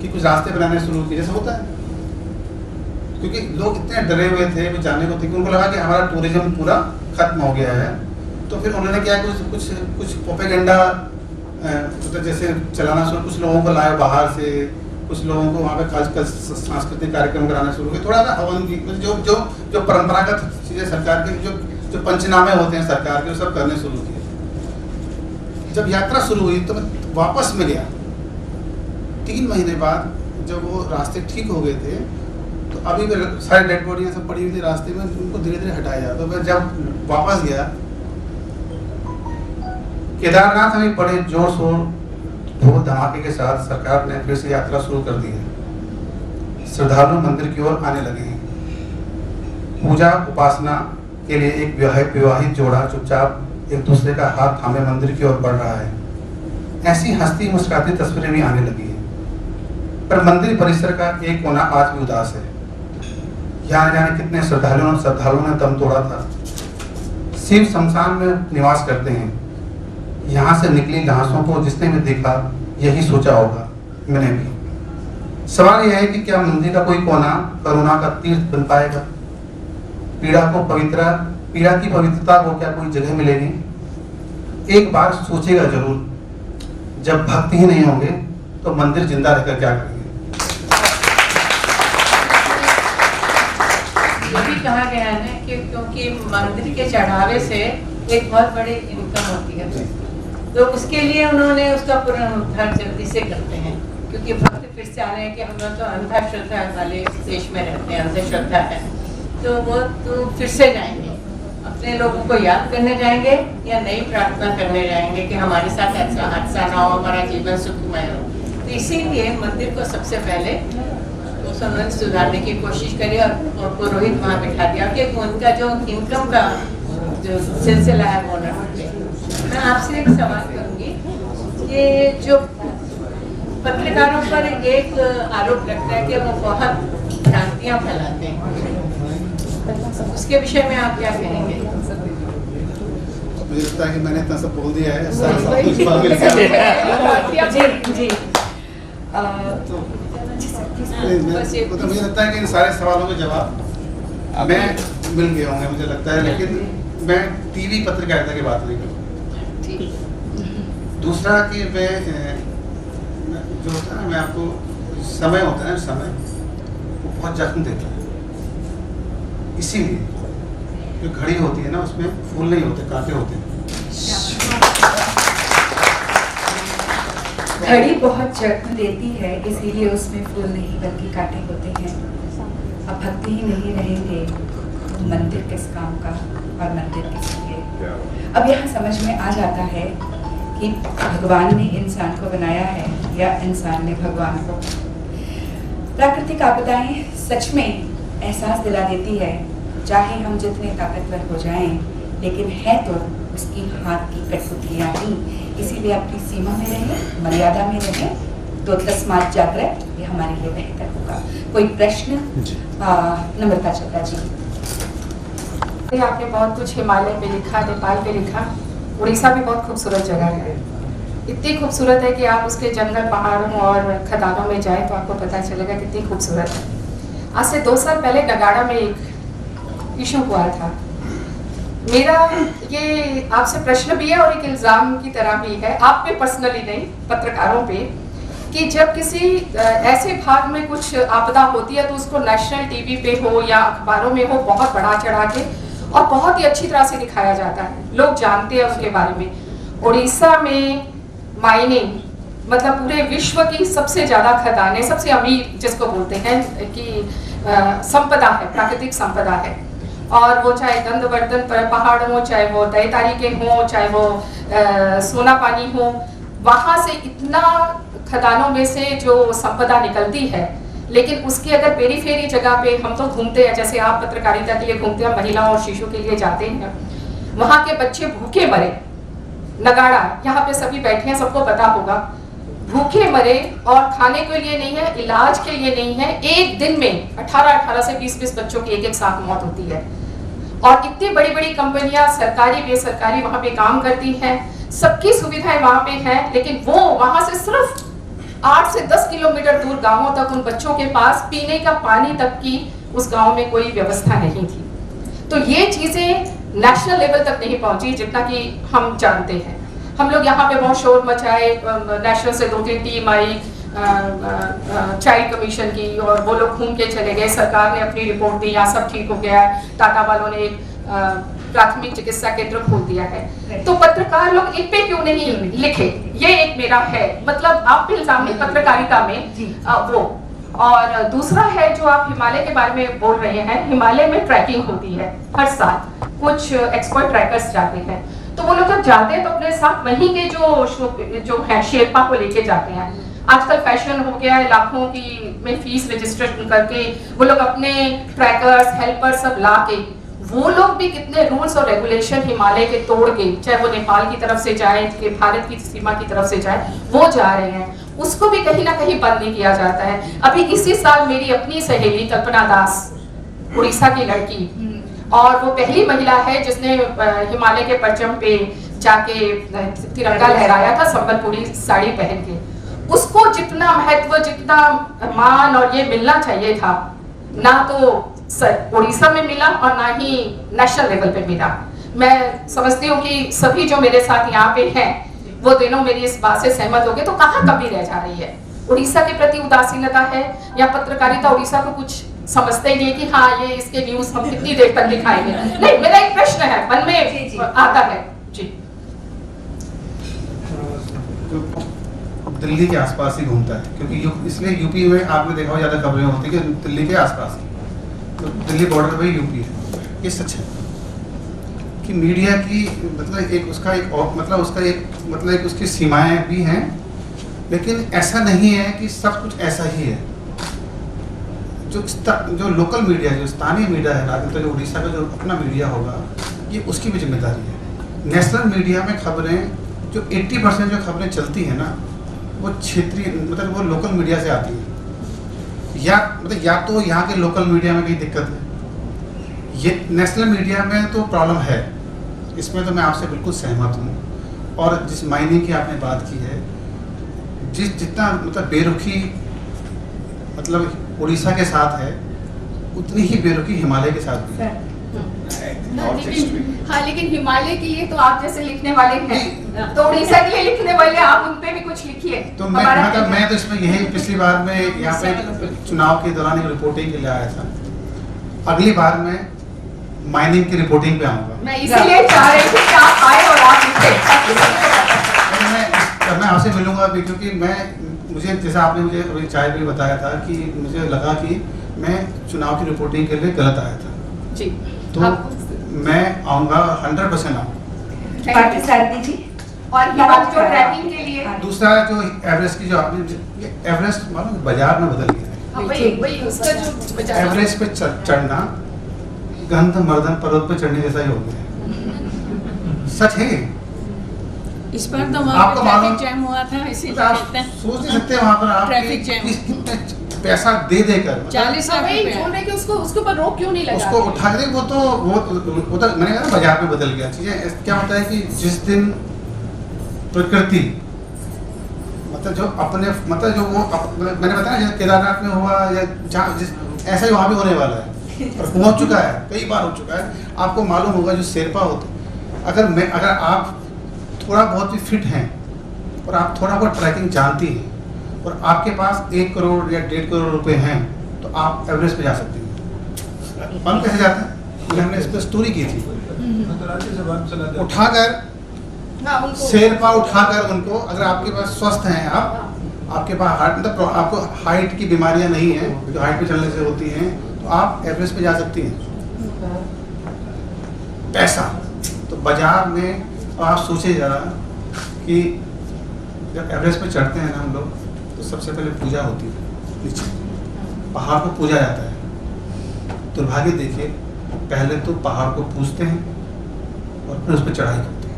कि कुछ रास्ते बनाने शुरू किए, जैसे होता है, क्योंकि लोग इतने डरे हुए थे वो जाने को थे कि उनको लगा कि हमारा टूरिज्म पूरा खत्म हो गया है। तो फिर उन्होंने क्या कुछ प्रोपेगेंडा जैसे चलाना शुरू, कुछ लोगों को लाए बाहर से, कुछ लोगों को वहाँ पे सांस्कृतिक कार्यक्रम कराना शुरू किया, थोड़ा सा हवन की जो परंपरागत चीज़ें सरकार के जो पंचनामे होते हैं सरकार के, वो सब करने शुरू किए। जब यात्रा शुरू हुई तो मैं वापस में गया 3 महीने बाद, जब वो रास्ते ठीक हो गए थे तो अभी भी सारी डेड बॉडियाँ सब पड़ी हुई थी रास्ते में, उनको धीरे धीरे हटाया जाता। तो मैं जब वापस गया केदारनाथ में बड़े जोर शोर ढोल धमाके के साथ सरकार ने फिर से यात्रा शुरू कर दी है। श्रद्धालु मंदिर की ओर आने लगे हैं। पूजा उपासना के लिए एक विवाहित जोड़ा चुपचाप एक दूसरे का हाथ थामे मंदिर की ओर बढ़ रहा है। ऐसी हंसती मुस्कुराती तस्वीरें भी आने लगी हैं। पर मंदिर परिसर का एक कोना आज भी उदास है। यहाँ जाने कितने श्रद्धालुओं ने दम तोड़ा था। शिव शमशान में निवास करते हैं। यहाँ से निकली लाशों को जिसने भी देखा यही सोचा होगा, मैंने भी। सवाल यह है कि क्या मंदिर का कोई कोना करुणा का तीर्थ बन पाएगा? पीड़ा की पवित्रता को क्या कोई जगह मिलेगी? एक बार सोचेगा जरूर, जब भक्त ही नहीं होंगे तो मंदिर जिंदा रहकर क्या करेंगे? ये भी कहा गया है कि क्योंकि मंदिर के चढ़ावे से एक बहुत बड़ी इनकम होती है, तो उसके लिए उन्होंने उसका पुनरुद्धार जल्दी से करते हैं, क्योंकि भक्त फिर से आ रहे हैं कि हम लोग तो अंधश्रद्धा वाले देश में रहते हैं, अंधश्रद्धा है, तो वो तो फिर से जाएंगे, अपने लोगों को याद करने जाएंगे या नई प्रार्थना करने जाएंगे कि हमारे साथ ऐसा हादसा ना हो, हमारा जीवन सुखमय हो। तो इसीलिए मंदिर को सबसे पहले उन्होंने सुधारने की कोशिश करी और पुरोहित वहाँ बिठा दिया कि उनका जो इनकम का जो सिलसिला है वो न टूटे। मैं आपसे एक सवाल करूँगी कि जो पत्रकारों पर एक आरोप लगता है कि वो बहुत भ्रांतियाँ फैलाते हैं, उसके विषय में आप क्या कहेंगे? मुझे लगता है कि मैंने इतना सब बोल दिया है। तो मुझे लगता है कि इन सारे सवालों के जवाब मैं मिल गए होंगे मुझे लगता है, लेकिन मैं टीवी पत्रकारिता की बात नहीं करूँगा। दूसरा कि मैं जो होता है ना, मैं आपको समय होता है, समय वो बहुत जख्म देता है। इसीलिए जो घड़ी होती है ना उसमें फूल नहीं होते, कांटे होते हैं। घड़ी बहुत जख्म देती है, इसीलिए उसमें फूल नहीं बल्कि कांटे होते हैं। अब भक्ति ही नहीं रहेंगे तो मंदिर किस काम का और मंदिर किस लिए? अब यहाँ समझ में आ जाता है कि भगवान ने इंसान को बनाया है या इंसान ने भगवान को। प्राकृतिक आपदाएं सच में एहसास दिला देती है, चाहे हम जितने ताकतवर हो जाएं, लेकिन है तो उसकी हाथ की कठपुतलियां ही। इसीलिए अपनी सीमा में रहें, मर्यादा में रहें, तो तस्मात जागृत, ये हमारे लिए बेहतर होगा। कोई प्रश्न? नम्रता चोपड़ा जी। आपने बहुत कुछ हिमालय पे लिखा, नेपाल पे लिखा, उड़ीसा भी बहुत खूबसूरत जगह है। इतनी खूबसूरत है कि आप उसके जंगल, पहाड़ों और खदानों में जाएं तो आपको पता चलेगा कितनी खूबसूरत है। आज से 2 साल पहले नगाड़ा में एक इशू हुआ था। मेरा ये आपसे प्रश्न भी है और एक इल्ज़ाम की तरह भी है, आप पे पर्सनली नहीं, पत्रकारों पे, कि जब किसी ऐसे भाग में कुछ आपदा होती है तो उसको नेशनल टीवी पे हो या अखबारों में हो बहुत बढ़ा चढ़ा के और बहुत ही अच्छी तरह से दिखाया जाता है, लोग जानते हैं उसके बारे में। उड़ीसा में माइनिंग, मतलब पूरे विश्व की सबसे ज़्यादा खदानें, सबसे अमीर जिसको बोलते हैं कि संपदा है, प्राकृतिक संपदा है। और वो चाहे गंधवर्धन पहाड़ हो, चाहे वो दैतारी के हों, चाहे वो सोना पानी हो, वहाँ से इतना खदानों में से जो संपदा निकलती है, लेकिन उसकी अगर पेरीफेरी जगह पे हम तो घूमते हैं, जैसे आप पत्रकारिता के लिए घूमते हैं, महिलाओं और शिशु के लिए जाते हैं, वहाँ के बच्चे भूखे मरे। नगाड़ा, यहाँ पे सभी बैठे हैं, सबको पता होगा, भूखे मरे और खाने के लिए नहीं है, इलाज के लिए नहीं है। एक दिन में 18 से 20 बच्चों की एक साथ मौत होती है। और इतनी बड़ी बड़ी कंपनियां, सरकारी बेसरकारी, वहां पे काम करती हैं, सबकी सुविधाएं वहां पे हैं, लेकिन वो वहां से सिर्फ 8 से 10 किलोमीटर दूर गांवों तक उन बच्चों के पास पीने का पानी तक की उस गांव में कोई व्यवस्था नहीं थी। तो ये चीजें नेशनल लेवल तक नहीं पहुंची जितना कि हम जानते हैं। हम लोग यहाँ पे बहुत शोर मचाए, नेशनल से 2-3 टीम आई चाइल्ड कमीशन की, और वो लोग घूम के चले गए, सरकार ने अपनी रिपोर्ट दी, यहाँ सब ठीक हो गया है, टाटा वालों ने एक प्राथमिक चिकित्सा केंद्र खोल दिया है। तो पत्रकार लोग इन पे क्यों नहीं लिखे, ये एक मेरा है, मतलब आप पे इल्जाम नहीं पत्रकारिता में वो। और दूसरा है जो आप हिमालय के बारे में बोल रहे हैं, हिमालय में ट्रैकिंग होती है हर साल, कुछ एक्सपर्ट ट्रैकर्स जाते हैं, तो वो लोग जब जाते हैं तो अपने साथ वहीं के जो है शेरपा को लेके जाते हैं। आजकल फैशन हो गया है, लाखों की में फीस रजिस्ट्रेशन करके वो लोग अपने ट्रैकर्स, हेल्पर्स सब ला के, वो लोग भी कितने रूल्स और रेगुलेशन हिमालय के तोड़ के, चाहे वो नेपाल की तरफ से जाए, कि भारत की सीमा की तरफ से जाए, वो जा रहे हैं, उसको भी कहीं ना कहीं बंद नहीं किया जाता है। अभी इसी साल मेरी अपनी सहेली कल्पना दास, उड़ीसा की लड़की, और वो पहली महिला है जिसने हिमालय के परचम पे जाके तिरंगा लहराया था संबलपुरी साड़ी पहन के। उसको जितना महत्व, जितना मान और ये मिलना चाहिए था, ना तो उड़ीसा में मिला और ना ही नेशनल लेवल पे मिला। मैं समझती हूँ कि सभी जो मेरे साथ यहाँ पे हैं वो दोनों मेरी इस बात से सहमत हो गए। तो कहाँ कमी रह जा रही है? उड़ीसा के प्रति उदासीनता है या पत्रकारिता उड़ीसा को कुछ समझते ही नहीं कि हाँ ये इसके न्यूज हम कितनी देर तक दिखाएंगे? नहीं, मेरा एक प्रश्न है, मन में आता है जी। दिल्ली के आसपास ही घूमता है, क्योंकि इसलिए यूपी में आपने देखा हो ज्यादा खबरें होती है कि दिल्ली के आसपास, तो दिल्ली बॉर्डर पे यूपी है। ये सच है कि मीडिया की मतलब एक उसका एक मतलब उसका एक मतलब एक उसकी सीमाएं भी हैं, लेकिन ऐसा नहीं है कि सब कुछ ऐसा ही है। जो लोकल मीडिया, जो स्थानीय मीडिया है, जो उड़ीसा का जो अपना मीडिया होगा, ये उसकी भी जिम्मेदारी है। नेशनल मीडिया में खबरें जो 80% जो खबरें चलती हैं ना, वो क्षेत्रीय मतलब वो लोकल मीडिया से आती है, या तो यहाँ के लोकल मीडिया में कहीं दिक्कत है, ये नेशनल मीडिया में तो प्रॉब्लम है। इसमें तो मैं आपसे बिल्कुल सहमत हूँ। और जिस मायनिंग की आपने बात की है, जितना मतलब बेरुखी मतलब उड़ीसा के साथ है, उतनी ही बेरुखी हिमालय के साथ भी है। लेकिन हिमालय के लिए तो आप जैसे लिखने वाले हैं, तो उड़ीसा के लिए लिखने वाले आप उन पे भी कुछ लिखिए। तो मैं तो इसमें यही पिछली बार में यहाँ पे चुनाव के दौरान एक रिपोर्टिंग के लिए आया था, अगली बार में माइनिंग की रिपोर्टिंग पे आऊंगा। मैं इसीलिए चाह रही थी कि आप आए और आप मैं आपसे मिलूंगा भी, क्योंकि मुझे जैसा आपने मुझे अभी चाय भी बताया था कि मुझे लगा कि मैं चुनाव की रिपोर्टिंग के लिए गलत आया था जी। तो मैं आऊँगा, 100% आऊँगा। पार्थसारथी जी। और हिमालय जो ट्रैकिंग के लिए दूसरा जो एवरेस्ट की जो आपने एवरेस्ट मालूम बाजार में बदल गया है। हाँ, वही उसका जो बचा एवरेस्ट पे चढ़ना गंधमार्दन पर्वत पे चढ़ने जैसा ही हो गया है। सच है। इस बार तो वहाँ आपको पे मालूम- ट्रैफिक जैम हुआ था, इसीलिए आप कहते हैं सोच नहीं सकते वहाँ पर आप ट्रैफिक जैम। कितने पैसा दे देकर 40 लाख वही रुपया। बोल रहे कि उसको उसके ऊपर रोक क्यों नहीं लगा उसको उठा के वो तो मैंने कहा ना बाजार में बदल गया। चीजें क्या होता है कि जिस दिन प्रकृति मतलब जो अपने मतलब जो वो मैंने बताया जैसे केदारनाथ में हुआ या जहाँ ऐसा ही वहाँ भी होने वाला है और पहुँच चुका है, कई बार हो चुका है। आपको मालूम होगा जो शेरपा होते अगर आप थोड़ा बहुत भी फिट हैं और आप थोड़ा बहुत ट्रैकिंग जानती हैं और आपके पास 1 करोड़ या 1.5 करोड़ रुपए हैं तो आप एवरेस्ट पे जा सकती हैं। मालूम कैसे जाते हैं? हमने इस पर स्टोरी की थी। उठाकर हाँ, उनको शेरपा उठाकर उनको अगर आपके पास स्वस्थ हैं आपके पास हार्ट मतलब आपको हाइट की बीमारियां नहीं है जो हाइट पे चलने से होती हैं तो आप एवरेस्ट पे जा सकती हैं। पैसा तो बाजार में आप सोचे जरा कि जब एवरेस्ट पे चढ़ते हैं ना हम लोग तो सबसे पहले पूजा होती है। नीचे पहाड़ को पूजा जाता है। दुर्भाग्य देखिए पहले तो पहाड़ को पूजते हैं और फिर उस पर चढ़ाई करते हैं।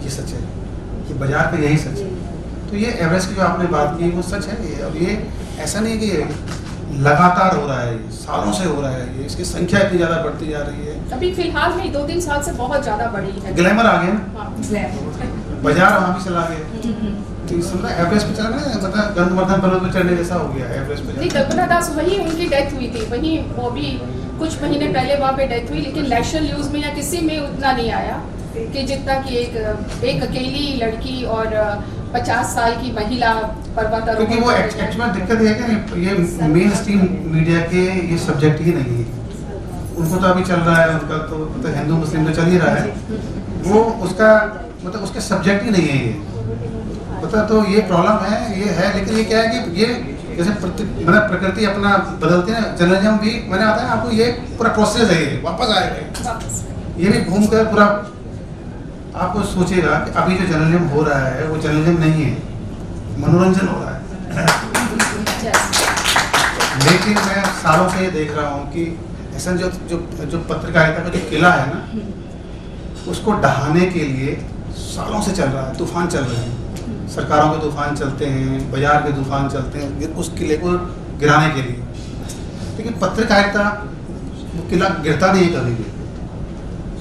ये सच है, ये बाजार का यही सच है। तो ये एवरेस्ट की जो आपने बात की वो सच है। और ये ऐसा नहीं है कि लगातार हो रहा है, ये सालों से हो रहा है। ये इसकी संख्या इतनी ज्यादा बढ़ती जा रही है। अभी फिलहाल में 2-3 साल से बहुत ज्यादा बढ़ी है। ग्लैमर आ गया ना, हाँ। बाजार वहाँ भी चला गया। तो ये समझा एवरेस्ट पे चला गया मतलब गंधमार्दन पर्वत पे चढ़ने जैसा हो गया एवरेस्ट पे। नहीं, कल्पना दास वहीं उनकी डेथ हुई थी, वहीं वो भी कुछ महीने पहले वहाँ पे डेथ हुई, लेकिन नेशनल न्यूज में या किसी में उतना नहीं आया कि जितना कि एक अकेली लड़की और 50 साल की महिला पर्वतारोहण। क्योंकि वो एक्चुअली दिक्कत ये है कि ये मेन स्ट्रीम मीडिया के ये सब्जेक्ट ही नहीं है। उनको तो अभी चल रहा है, उनका तो मतलब हिंदू मुस्लिम तो चल ही रहा है, वो उसका मतलब उसके सब्जेक्ट ही नहीं है ये मतलब। तो ये प्रॉब्लम है, ये है। लेकिन ये क्या है कि ये जैसे मतलब प्रकृति अपना बदलते हैं, जर्नलिज्म भी मैंने आता है आपको, ये पूरा प्रोसेस है, ये वापस आएगा। ये भी घूम कर पूरा आपको सोचेगा कि अभी जो जर्नलिज्म हो रहा है वो जर्नलिज्म नहीं है, मनोरंजन हो रहा है। लेकिन मैं सालों से ये देख रहा हूँ कि ऐसा जो जो जो पत्रकारिता का जो किला है ना, उसको ढहाने के लिए सालों से चल रहा है, तूफान चल रहे हैं। सरकारों के तूफान चलते हैं, बाजार के तूफान चलते हैं उस किले को गिराने के लिए। लेकिन पत्रकारिता वो किला गिरता नहीं है कभी भी।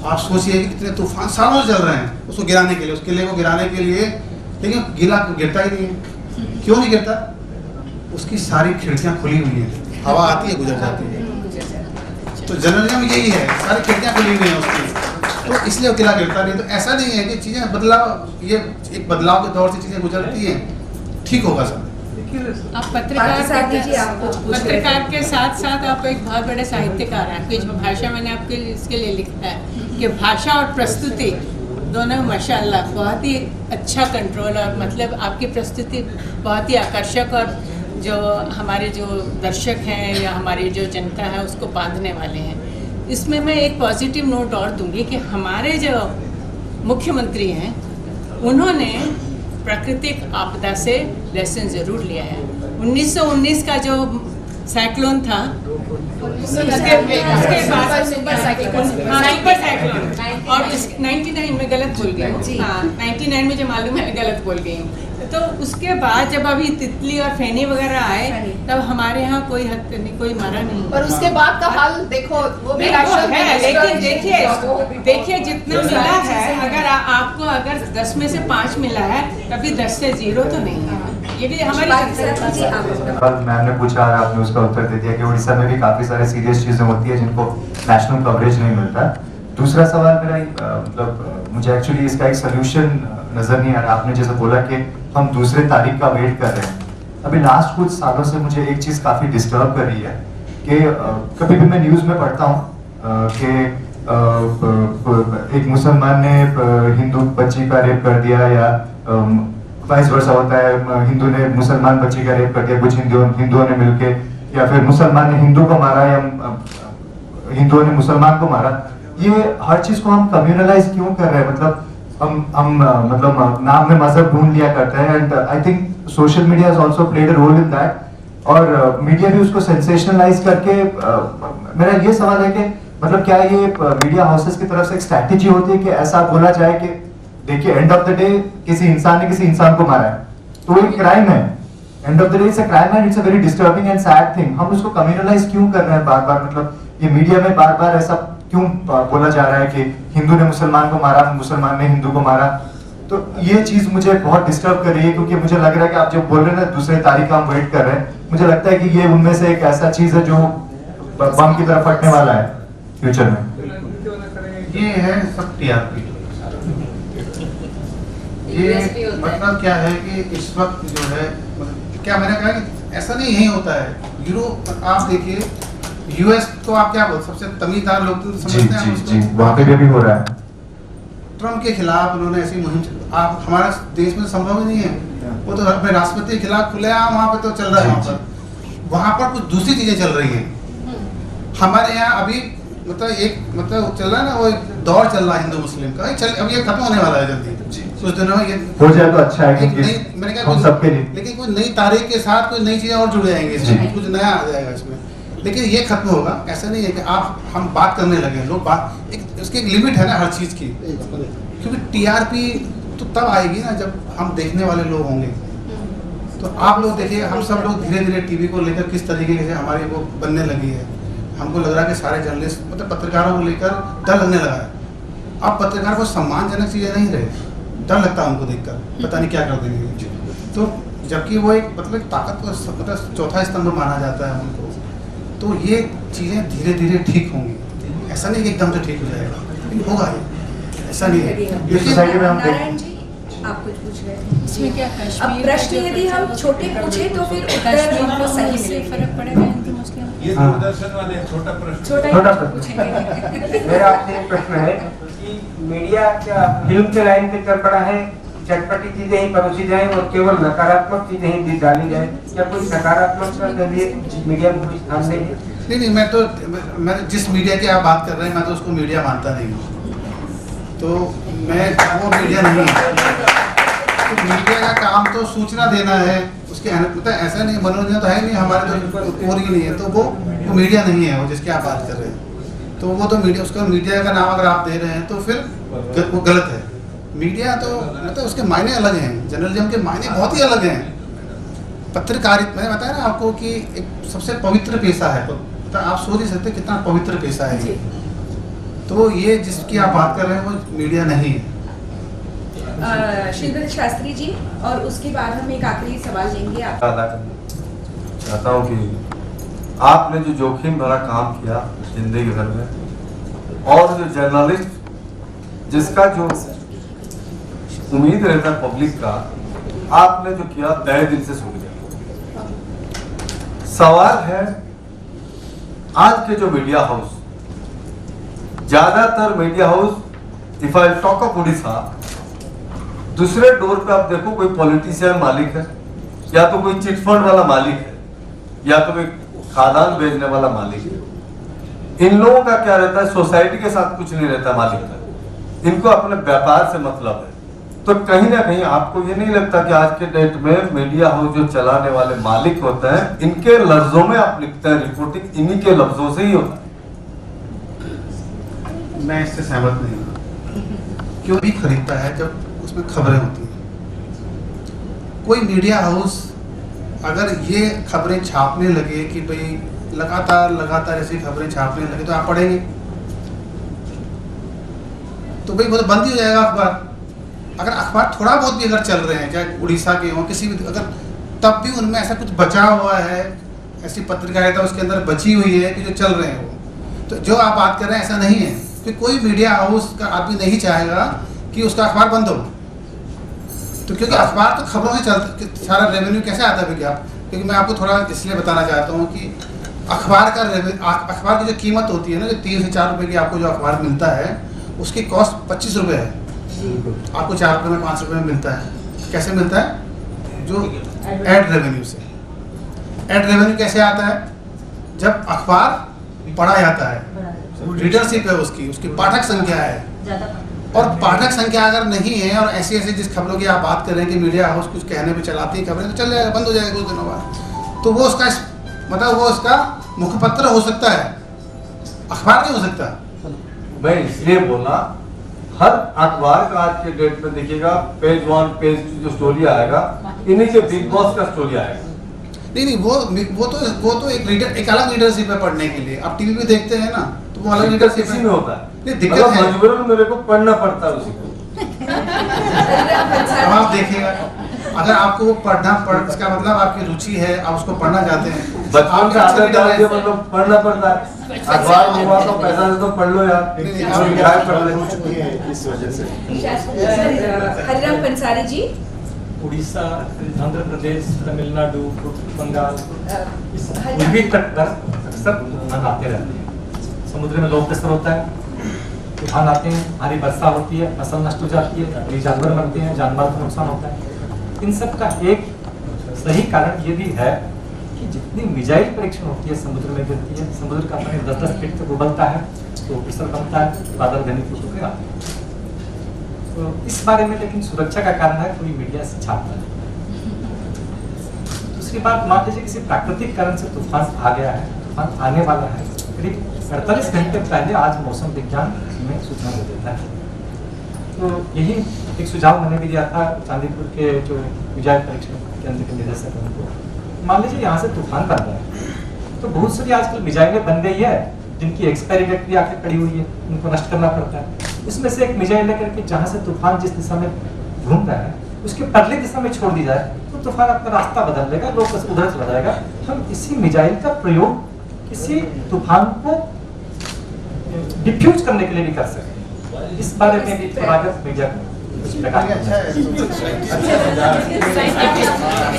आप सोचिए कि कितने तूफान सालों से चल रहे हैं उसको गिराने के लिए, उस किले को गिराने के लिए, लेकिन किला गिरता ही नहीं है। क्यों नहीं गिरता? उसकी सारी खिड़कियां खुली हुई हैं, हवा आती है गुजर जाती है। तो जर्नलिज्म यही है, सारी खिड़कियां खुली हुई हैं उसकी, तो इसलिए वो किला गिरता नहीं। तो ऐसा नहीं है कि चीजें बदलाव, ये एक बदलाव के दौर से चीजें गुजरती हैं, ठीक होगा सब। आप पत्रकार के साथ साथ आप एक बहुत बड़े साहित्यकार हैं। आपकी जो भाषा मैंने आपके इसके लिए लिखा है कि भाषा और प्रस्तुति दोनों माशाल्लाह बहुत ही अच्छा कंट्रोल, और मतलब आपकी प्रस्तुति बहुत ही आकर्षक और जो हमारे जो दर्शक हैं या हमारी जो जनता है उसको बांधने वाले हैं। इसमें मैं एक पॉजिटिव नोट और दूंगी कि हमारे जो मुख्यमंत्री हैं उन्होंने प्राकृतिक आपदा से लेसन ज़रूर लिया है। 1919 का जो साइक्लोन था उसके बाद सुपर साइक्लोन, और 99 में गलत बोल गई हूँ। हाँ, 99 में जो मालूम है गलत बोल गई हूँ। तो उसके बाद जब अभी तितली और फैनी वगैरह आए तब हमारे यहाँ कोई कोई मरा नहीं। और उसके बाद का हाल देखो, वो भी नहीं, है, लेकिन देखिए जितना मिला है, अगर आपको अगर 10 में से 5 मिला है कभी 10 से 0 तो नहीं है। ये भी हमारी मैम ने पूछा और आपने उसका उत्तर दे दिया कि उड़ीसा में भी काफी सारे सीरियस चीजें होती है जिनको नेशनल कवरेज नहीं मिलता। दूसरा सवाल मेरा मतलब मुझे एक्चुअली इसका एक सोल्यूशन नजर नहीं आ रहा। आपने जैसे बोला कि हम दूसरे तारीख का वेट कर रहे हैं। अभी लास्ट कुछ सालों से मुझे एक चीज काफी डिस्टर्ब कर रही है कि कभी भी मैं न्यूज में पढ़ता हूँ कि एक मुसलमान ने हिंदू बच्ची का रेप कर दिया, या वाइस वर्सा होता है, हिंदू ने मुसलमान बच्ची का रेप कर दिया कुछ हिंदुओं ने मिलके, या फिर मुसलमान ने हिंदू को मारा या हिंदुओं ने मुसलमान को मारा। ये हर चीज को हम कम्युनलाइज क्यों कर रहे हैं? मतलब हम मतलब नाम में मजहब ढूंढ लिया करते हैं and I think social media has also played a role in that और मीडिया भी उसको सेंसेशनलाइज करके मेरा ये सवाल है कि मतलब क्या ये मीडिया हाउसेस की तरफ से एक स्ट्रैटेजी होती है कि ऐसा बोला जाए कि देखिए एंड ऑफ द डे किसी इंसान ने किसी इंसान को मारा है तो वो एक क्राइम है, end of the day it's a crime and it's a very disturbing and sad thing. हम उसको कम्युनलाइज क्यों कर रहे हैं बार बार, मतलब ये मीडिया में बार बार ऐसा क्यों बोला जा रहा है कि हिंदू ने मुसलमान को मारा, मुसलमान ने हिंदू को मारा। तो ये चीज मुझे बहुत डिस्टर्ब कर रही है क्योंकि मुझे लग रहा है कि आप जब बोल रहे हैं ना दूसरे तारीख का हम वेट कर रहे हैं, मुझे लगता है कि ये उनमें से एक ऐसा चीज है जो बम की तरफ फटने वाला है फ्यूचर में। ये है सब टीआरपी। ये मतलब क्या है कि इस वक्त जो है क्या मैंने कहा कि ऐसा नहीं यही होता है। यूरोप आप देखिए, यूएस तो आप क्या बोलते सबसे तमीज़दार लोग तो समझते हैं जी वहाँ पे भी हो रहा है। ट्रम्प के खिलाफ उन्होंने ऐसी मुहिम, आप हमारा देश में संभव ही नहीं है। वो तो अपने राष्ट्रपति के खिलाफ खुलेआम वहाँ पे तो चल रहा है। वहाँ पर कुछ दूसरी चीजें चल रही हैं। हमारे यहाँ अभी मतलब चल रहा है ना, वो एक दौर चल रहा है हिंदू मुस्लिम का, अब ये खत्म होने वाला है जल्दी कुछ दिनों में। ये हो जाए तो अच्छा है क्योंकि मैंने कहा हम सबके लिए, लेकिन कोई नई तारीख के साथ कोई नई चीजें और जुड़ जाएंगी इसमें, कुछ नया आ जाएगा इसमें। लेकिन ये खत्म होगा, ऐसा नहीं है कि हम बात करने लगे लोग बात उसकी एक लिमिट है ना हर चीज की। क्योंकि टीआरपी तो तब आएगी ना जब हम देखने वाले लोग होंगे। तो आप लोग देखिए, हम सब लोग धीरे धीरे टीवी को लेकर किस तरीके से हमारी वो बनने लगी है। हमको लग रहा है कि सारे जर्नलिस्ट मतलब पत्रकारों को लेकर डर लगने लगा है। अब पत्रकार को सम्मानजनक चीजें नहीं रहे, डर लगता है उनको देखकर, पता नहीं क्या कर देंगे। तो जबकि वो एक मतलब ताकत को मतलब चौथा स्तंभ माना जाता है उनको। तो ये चीजें धीरे धीरे ठीक होंगी, ऐसा नहीं कि एकदम से ठीक हो जाएगा, लेकिन होगा ये, ऐसा नहीं है। ये सोसाइटी में हम नारायण जी आप कुछ पूछ रहे थे। इसमें क्या अब कश्मीर प्रश्न यदि हम छोटे पूछे तो फिर उत्तर हमको सही से मिलेगा। फर्क पड़ेगा हिंदू मुस्लिम? ये दूरदर्शन वाले छोटा प्रश्न। छोटा प्रश्न। पूछेंगे। मेरा आपसे एक प्रश्न है कि मीडिया क्या फिल्म के लाइन पे चल पड़ा है, चटपटी चीजें ही परोसी जाएं और केवल नकारात्मक चीजें ही डाली जाए, क्या कोई सकारात्मक के लिए मीडिया में कोई स्थान नहीं है? नहीं मैं जिस मीडिया की आप बात कर रहे हैं मैं तो उसको मीडिया मानता नहीं हूँ। तो मैं वो मीडिया नहीं है। तो मीडिया का काम तो सूचना देना है, उसके मतलब ऐसा नहीं मनोरंजन तो है नहीं हमारे तो और ही नहीं है। तो वो मीडिया नहीं है वो जिसकी आप बात कर रहे हैं। तो वो तो मीडिया, उसका मीडिया का नाम अगर आप दे रहे हैं तो फिर वो गलत है। मीडिया तो मतलब उसके मायने अलग हैं, जर्नलिज्म के मायने बहुत ही अलग हैं। पत्रकारिता मैंने बताया ना आपको कि एक सबसे पवित्र पेशा है, तो आप सोच ही सकते कितना पवित्र पेशा है ये। तो ये जिसकी आप बात कर रहे हैं वो मीडिया नहीं है। श्रीधर शास्त्री जी, और उसके बाद हम एक आखिरी सवाल लेंगे आप। चाहता हूँ कि आपने जो जोखिम भरा काम किया जिंदगी भर में, और जो जर्नलिस्ट जिसका जो उम्मीद रहता है पब्लिक का, आपने जो किया तहे दिल से सुन लिया। सवाल है आज के जो मीडिया हाउस, ज्यादातर media house if I talk of Orissa, दूसरे डोर पे आप देखो कोई पॉलिटिशियन मालिक है, या तो कोई चिटफंड वाला मालिक है, या तो कोई खादान बेचने वाला मालिक है। इन लोगों का क्या रहता है, सोसाइटी के साथ कुछ नहीं रहता मालिक का, इनको अपने व्यापार से मतलब है। तो कहीं ना कहीं आपको ये नहीं लगता कि आज के डेट में मीडिया हाउस जो चलाने वाले मालिक होते हैं, इनके लफ्जों में आप लिखते हैं, रिपोर्टिंग इन्हीं के लफ्जों से ही होता है? मैं इससे सहमत नहीं हूँ। क्यों भी खरीदता है जब उसमें खबरें होती हैं। कोई मीडिया हाउस अगर ये खबरें छापने लगे कि भाई लगातार ऐसी खबरें छापने लगे तो आप पढ़ेंगे, तो भाई वो तो बंद ही हो जाएगा अखबार। अगर अखबार थोड़ा बहुत भी अगर चल रहे हैं, चाहे उड़ीसा के हों किसी भी, अगर तब भी उनमें ऐसा कुछ बचा हुआ है, ऐसी पत्रकारिता उसके अंदर बची हुई है कि जो चल रहे हैं वो, तो जो आप बात कर रहे हैं ऐसा नहीं है कि कोई मीडिया हाउस का आदमी नहीं चाहेगा कि उसका अखबार बंद हो। तो क्योंकि अखबार तो खबरों से चलता, सारा रेवेन्यू कैसे आता है भैया? क्योंकि मैं आपको थोड़ा इसलिए बताना चाहता हूँ कि अखबार की जो कीमत होती है ना, जो 3 से 4 रुपये की आपको जो अखबार मिलता है, उसकी कॉस्ट 25 रुपये है। आपको 4 रुपये में 5 रुपये में मिलता है। कैसे मिलता है? जो एड रेवेन्यू से। एड रेवेन्यू कैसे आता है? जब अखबार पढ़ा जाता है, रीडरशिप है उसकी पाठक संख्या है, और पाठक संख्या अगर नहीं है और ऐसी ऐसी जिस खबरों की आप बात कर रहे हैं कि मीडिया हाउस कुछ कहने पे चलाती है खबरें, तो चल जाएगा, बंद हो जाएगा कुछ दिनों बाद। तो वो उसका मतलब वो उसका मुखपत्र हो सकता है, अखबार नहीं हो सकता। मैं इसलिए बोला, हर अखबार का आज के डेट में देखिएगा पेज 1 पेज 2 जो स्टोरी आएगा, इन्हीं के बिग बॉस का स्टोरी आएगा। नहीं वो तो एक अलग लीडरशिप है पढ़ने के लिए। आप टीवी पे देखते हैं ना, तो वो अलग लीडरशिप इसी में होता है। नहीं, दिक्कत है मजबूरन मेरे को पढ़ना पड़ता है उसी को। अब आप देखिएगा, अगर आपको वो इसका मतलब आपकी रुचि है, आप उसको पढ़ना चाहते हैं, बचपन से आदत डाल के मतलब पढ़ना पड़ता है। अखबार हुआ तो पैसा दे तो पढ़ लो यार, इस वजह से हरिराम पंसारी जी, उड़ीसा, आंध्र प्रदेश, तमिलनाडु, बंगाल, इस पूर्वी तट पर अक्सर तूफान आते रहते हैं। समुद्र में लोग स्तर होता है, तूफान आते हैं, भारी वर्षा होती है, फसल नष्ट हो जाती है, कई जानवर मरते हैं, जानवर को नुकसान होता है। इन सब का एक सही कारण ये भी है कि जितनी मिसाइल परीक्षण होती है समुद्र में गिरती है, समुद्र का पानी 10-10 फीट तक उबलता है, तो प्रेशर बनता है, बादल घनीभूत होकर आते हैं। तो इस बारे में लेकिन सुरक्षा का कारण है, कोई मीडिया से छापता नहीं। दूसरी बात, मान लीजिए किसी प्राकृतिक कारण से तूफान आ गया है, तूफान आने वाला है, करीब 48 घंटे पहले आज मौसम विज्ञान में सूचना दे देता है। तो यही एक सुझाव मैंने भी दिया था चांदीपुर के जो मिसाइल परीक्षण केंद्र के निदेशक हैं उनको। मान लीजिए यहाँ से तूफान बन रहा है, तो बहुत सारी आजकल मिसाइलें बन गई है जिनकी एक्सपायरी डेट भी आके पड़ी हुई है, उनको नष्ट करना पड़ता है। उसमें से एक मिसाइल लेकर के जहाँ से तूफान जिस दिशा में घूम रहा है उसके परली दिशा में छोड़ दी जाए तो तूफान अपना रास्ता बदल लेगा, लोग उधर चला जाएगा। हम इसी मिसाइल का प्रयोग किसी तूफान को डिफ्यूज करने के लिए भी कर सकते हैं। इस बारे में भी थोड़ा मीडिया को कुछ प्रकाश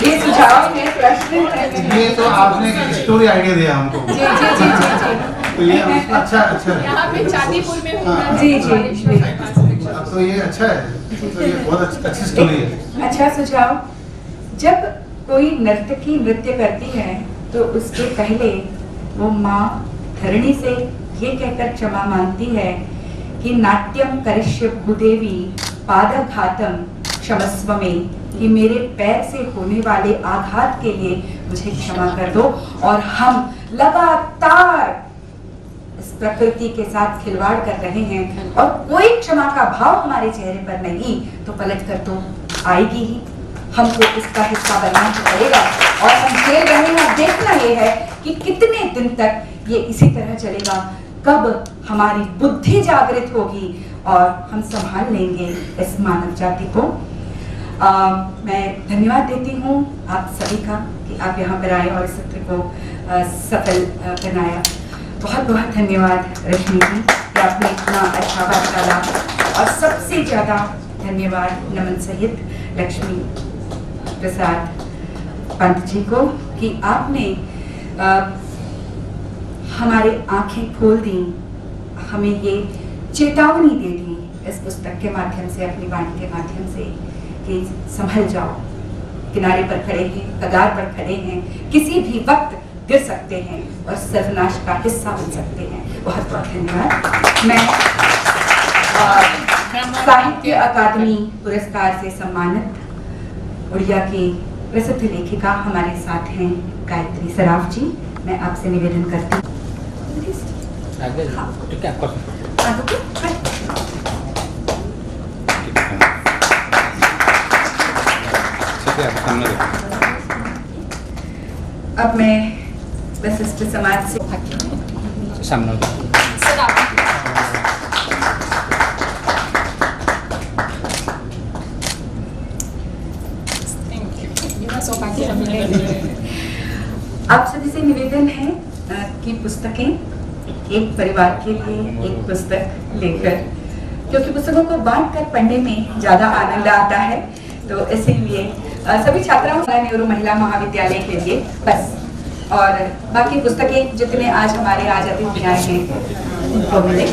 ये सुझाव है, प्रश्न है। ये तो आपने स्टोरी आइडिया दिया हमको। जी जी जी जी जी। तो ये अच्छा यहाँ पे चांदीपुर में होना जी जी। तो ये अच्छा है, तो ये बहुत अच्छी स्टोरी है। अच्छा सुझाव, जब कोई नर्तकी नृत्य करती है तो उसके पहले वो माँ धरणी से ये कहकर क्षमा मांगती है कि नाट्यम करिष्य भूदेवी पादघातम क्षमस्व में, कि मेरे पैर से होने वाले आघात के लिए मुझे क्षमा कर दो। और हम लगातार इस प्रकृति के साथ खिलवाड़ कर रहे हैं और कोई क्षमा का भाव हमारे चेहरे पर नहीं, तो पलट कर तो आएगी ही। हमको इसका हिस्सा बनना पड़ेगा और हम खेल रहे हैं। देखना ये है कि कितने दिन तक ये इसी तरह चलेगा, कब हमारी बुद्धि जागृत होगी और हम संभाल लेंगे इस मानव जाति को। मैं धन्यवाद देती हूँ आप सभी का कि आप यहाँ पर आए और इस सत्र को सफल बनाया। बहुत बहुत धन्यवाद रश्मि जी कि आपने इतना अच्छा वार्तालाप, और सबसे ज़्यादा धन्यवाद नमन सहित लक्ष्मी प्रसाद पंत जी को कि आपने हमारे आंखें खोल दी, हमें ये चेतावनी दे दी इस पुस्तक के माध्यम से, अपनी वाणी के माध्यम से, कि संभल जाओ, किनारे पर खड़े हैं, कगार पर खड़े हैं, किसी भी वक्त गिर सकते हैं और सर्वनाश का हिस्सा बन सकते हैं। बहुत बहुत धन्यवाद। मैं साहित्य अकादमी पुरस्कार से सम्मानित उड़िया की प्रसिद्ध लेखिका हमारे साथ हैं गायत्री सराफ जी। मैं आपसे निवेदन करती हूँ। अब मैं वशिष्ठ समाज से आप सभी से निवेदन है कि पुस्तकें एक परिवार के लिए एक पुस्तक लेकर, क्योंकि पुस्तकों को बांटकर पढ़ने में ज़्यादा आनंद आता है, तो इसीलिए सभी छात्राओं का नेहरू महिला महाविद्यालय के लिए बस, और बाकी पुस्तकें जितने आज हमारे आजादी दिलाए हैं उनको मिले।